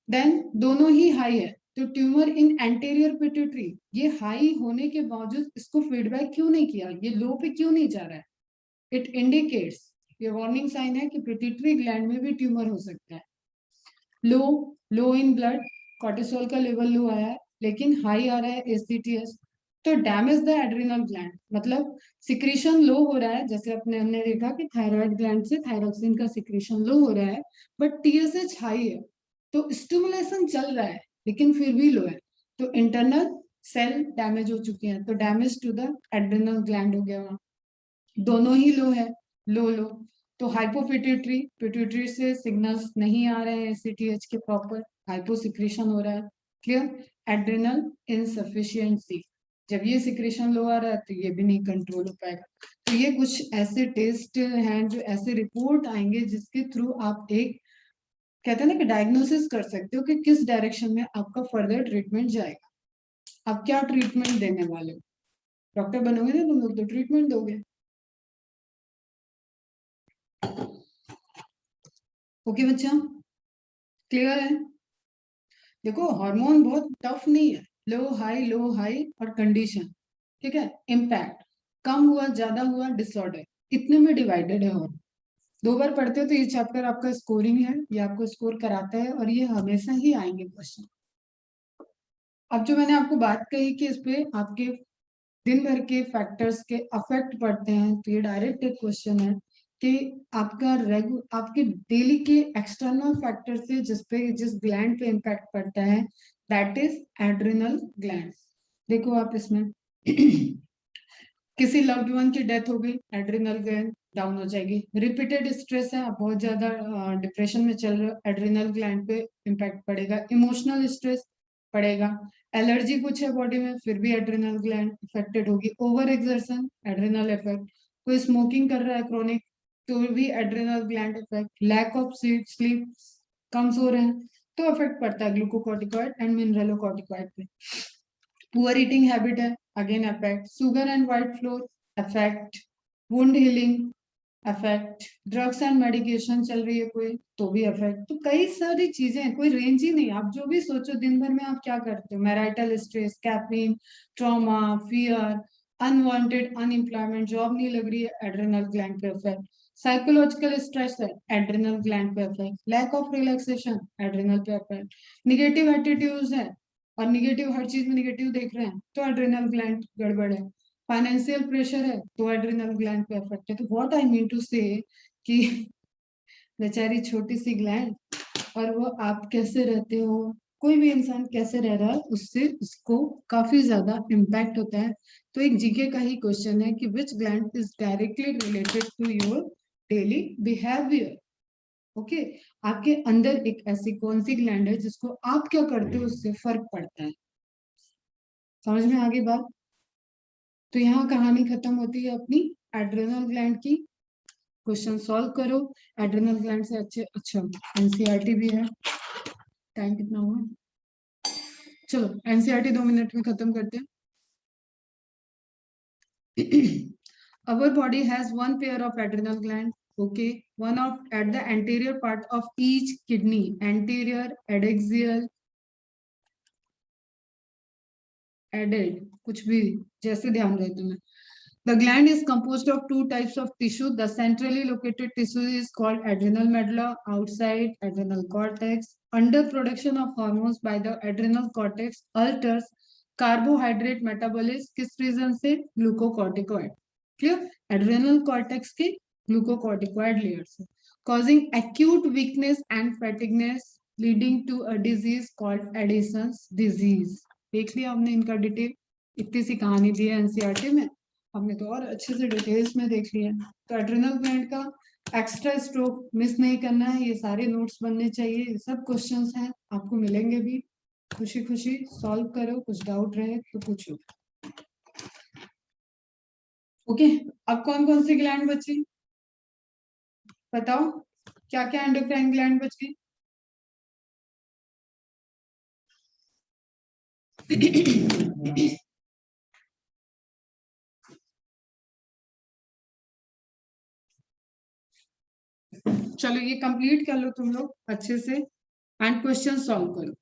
देन दोनों ही हाई है तो ट्यूमर इन एंटीरियर पिट्यूटरी, ये हाई होने के बावजूद इसको फीडबैक क्यों नहीं किया, ये लो पे क्यों नहीं जा रहा है? इट इंडिकेट्स, ये वार्निंग साइन है कि पिट्यूटरी ग्लैंड में भी ट्यूमर हो सकता है। लो इन ब्लड, कॉर्टिसोल का लेवल लो आया है लेकिन हाई आ रहा है एससीटीएस, तो डैमेज द एड्रिनल ग्लैंड, मतलब सिक्रीशन लो हो रहा है, जैसे हमने देखा कि थायराइड ग्लैंड से थायरोक्सिन का सिक्रीशन लो हो रहा है, बट टीएसएच हाई है, तो स्टिमुलेशन चल रहा है लेकिन फिर भी लो है, तो इंटरनल सेल डैमेज हो चुके हैं, तो damage to the adrenal gland हो गया वहां, दोनों ही लो है, लो, तो हाइपोपिट्यूटरी, पिट्यूटरी से सिग्नल्स नहीं आ रहे हैं एसीटीएच के प्रॉपर, हाइपोसिक्रेशन हो रहा है, क्लियर। एड्रिनल इनसफिशिएंसी, जब ये सिक्रेशन लो आ रहा है तो ये भी नहीं कंट्रोल हो पाएगा। तो ये कुछ ऐसे टेस्ट हैं, जो ऐसे रिपोर्ट आएंगे जिसके थ्रू आप एक कहते हैं ना कि डायग्नोसिस कर सकते हो कि किस डायरेक्शन में आपका फर्दर ट्रीटमेंट जाएगा, आप क्या ट्रीटमेंट देने वाले हो। डॉक्टर बनोगे ना तुम लोग तो ट्रीटमेंट दोगे। ओके बच्चा, क्लियर है? देखो हार्मोन बहुत टफ नहीं है, लो हाई और कंडीशन, ठीक है, इम्पैक्ट, कम हुआ ज्यादा हुआ डिसऑर्डर, इतने में डिवाइडेड है। और 2 बार पढ़ते हो तो ये चैप्टर आपका स्कोरिंग है, ये आपको स्कोर कराता है और ये हमेशा ही आएंगे क्वेश्चन। अब जो मैंने आपको बात कही कि इस पे आपके दिन भर के फैक्टर्स के अफेक्ट पड़ते हैं, तो ये डायरेक्ट एक क्वेश्चन है कि आपके डेली के एक्सटर्नल फैक्टर से जिस ग्लैंड पे इम्पैक्ट पड़ता है, दैट इज एड्रिनल ग्लैंड। देखो आप इसमें किसी लव्ड वन की डेथ हो गई, एड्रिनल ग्लैंड डाउन हो जाएगी। रिपीटेड स्ट्रेस है, आप बहुत ज्यादा डिप्रेशन में चल रहे हो, एड्रिनल ग्लैंड पे इम्पैक्ट पड़ेगा। इमोशनल स्ट्रेस पड़ेगा। एलर्जी कुछ है बॉडी में, फिर भी एड्रिनल ग्लैंड इफेक्टेड होगी। Over exertion, adrenal effect. कोई स्मोकिंग कर रहा है क्रॉनिक, तो भी adrenal gland effect. Lack of sleep, कम सो रहे हैं तो इफेक्ट पड़ता है ग्लूकोकॉर्टिकॉइड एंड मिनरलोकॉर्टिकॉइड पे। पुअर ईटिंग हैबिट है, again affect. Sugar and white flour affect. Wound healing affect. Drugs and medication चल रही है कोई, तो भी अफेक्ट। तो कई सारी चीजें, कोई रेंज ही नहीं, आप जो भी सोचो दिन भर में आप क्या करते हो, marital stress, caffeine, trauma, fear, unwanted unemployment, job नहीं लग रही है, एड्रिनल ग्लैंड पे इफेक्ट। साइकोलॉजिकल स्ट्रेस है, एड्रिनल ग्लैंड पे effect. Lack of relaxation, adrenal पे इफेक्ट। निगेटिव एटीट्यूड्स है और निगेटिव, हर चीज में निगेटिव देख रहे हैं, तो एड्रिनल ग्लैंड गड़बड़ है। फाइनेंशियल प्रेशर है तो एड्रिनल ग्लैंड पे इफेक्ट है। तो व्हाट आई मीन टू से कि बेचारी छोटी सी ग्लैंड, और वो आप कैसे रहते हो, कोई भी इंसान कैसे रह रहा है, उससे उसको काफी ज्यादा इम्पैक्ट होता है। तो एक जीके का ही क्वेश्चन है कि which gland is directly related to your daily behaviour. Okay, आपके अंदर एक ऐसी कौन सी ग्लैंड है जिसको आप क्या करते हो उससे फर्क पड़ता है। समझ में आ गई बात? तो यहाँ कहानी खत्म होती है अपनी एड्रेनल ग्लैंड की। क्वेश्चन सॉल्व करो एड्रेनल ग्लैंड से। अच्छे अच्छा एनसीईआरटी भी है। टाइम कितना हुआ? चलो एनसीईआरटी 2 मिनट में खत्म करते हैं। Our body has one pair of adrenal gland. Okay, one of at the anterior part of each kidney, anterior, adaxial, added, कुछ भी जैसे ध्यान रहे तुम्हें। The gland is composed of 2 types of tissue. The centrally located tissue is called adrenal medulla, outside adrenal cortex. Underproduction of hormones by the adrenal cortex alters carbohydrate metabolism. किस reason से? Glucocorticoid. Clear? Adrenal cortex के glucocorticoid layers से, causing acute weakness and fatigueness, leading to a disease called Addison's disease. देख लिया हमने इनका detail, इतनी सी कहानी दी है एनसीईआरटी में, हमने तो और अच्छे से डिटेल्स में देख लिया। तो एड्रिनल ग्लैंड का एक्स्ट्रा स्ट्रोक मिस नहीं करना है, ये सारे नोट्स बनने चाहिए, ये सब क्वेश्चंस हैं आपको मिलेंगे भी। खुशी खुशी सॉल्व करो, कुछ डाउट रहे तो पूछो। ओके, अब कौन कौन सी ग्लैंड बची बताओ, क्या क्या एंडोक्राइन ग्लैंड बची? चलो ये कंप्लीट कर लो तुम लोग अच्छे से एंड क्वेश्चन सॉल्व करो।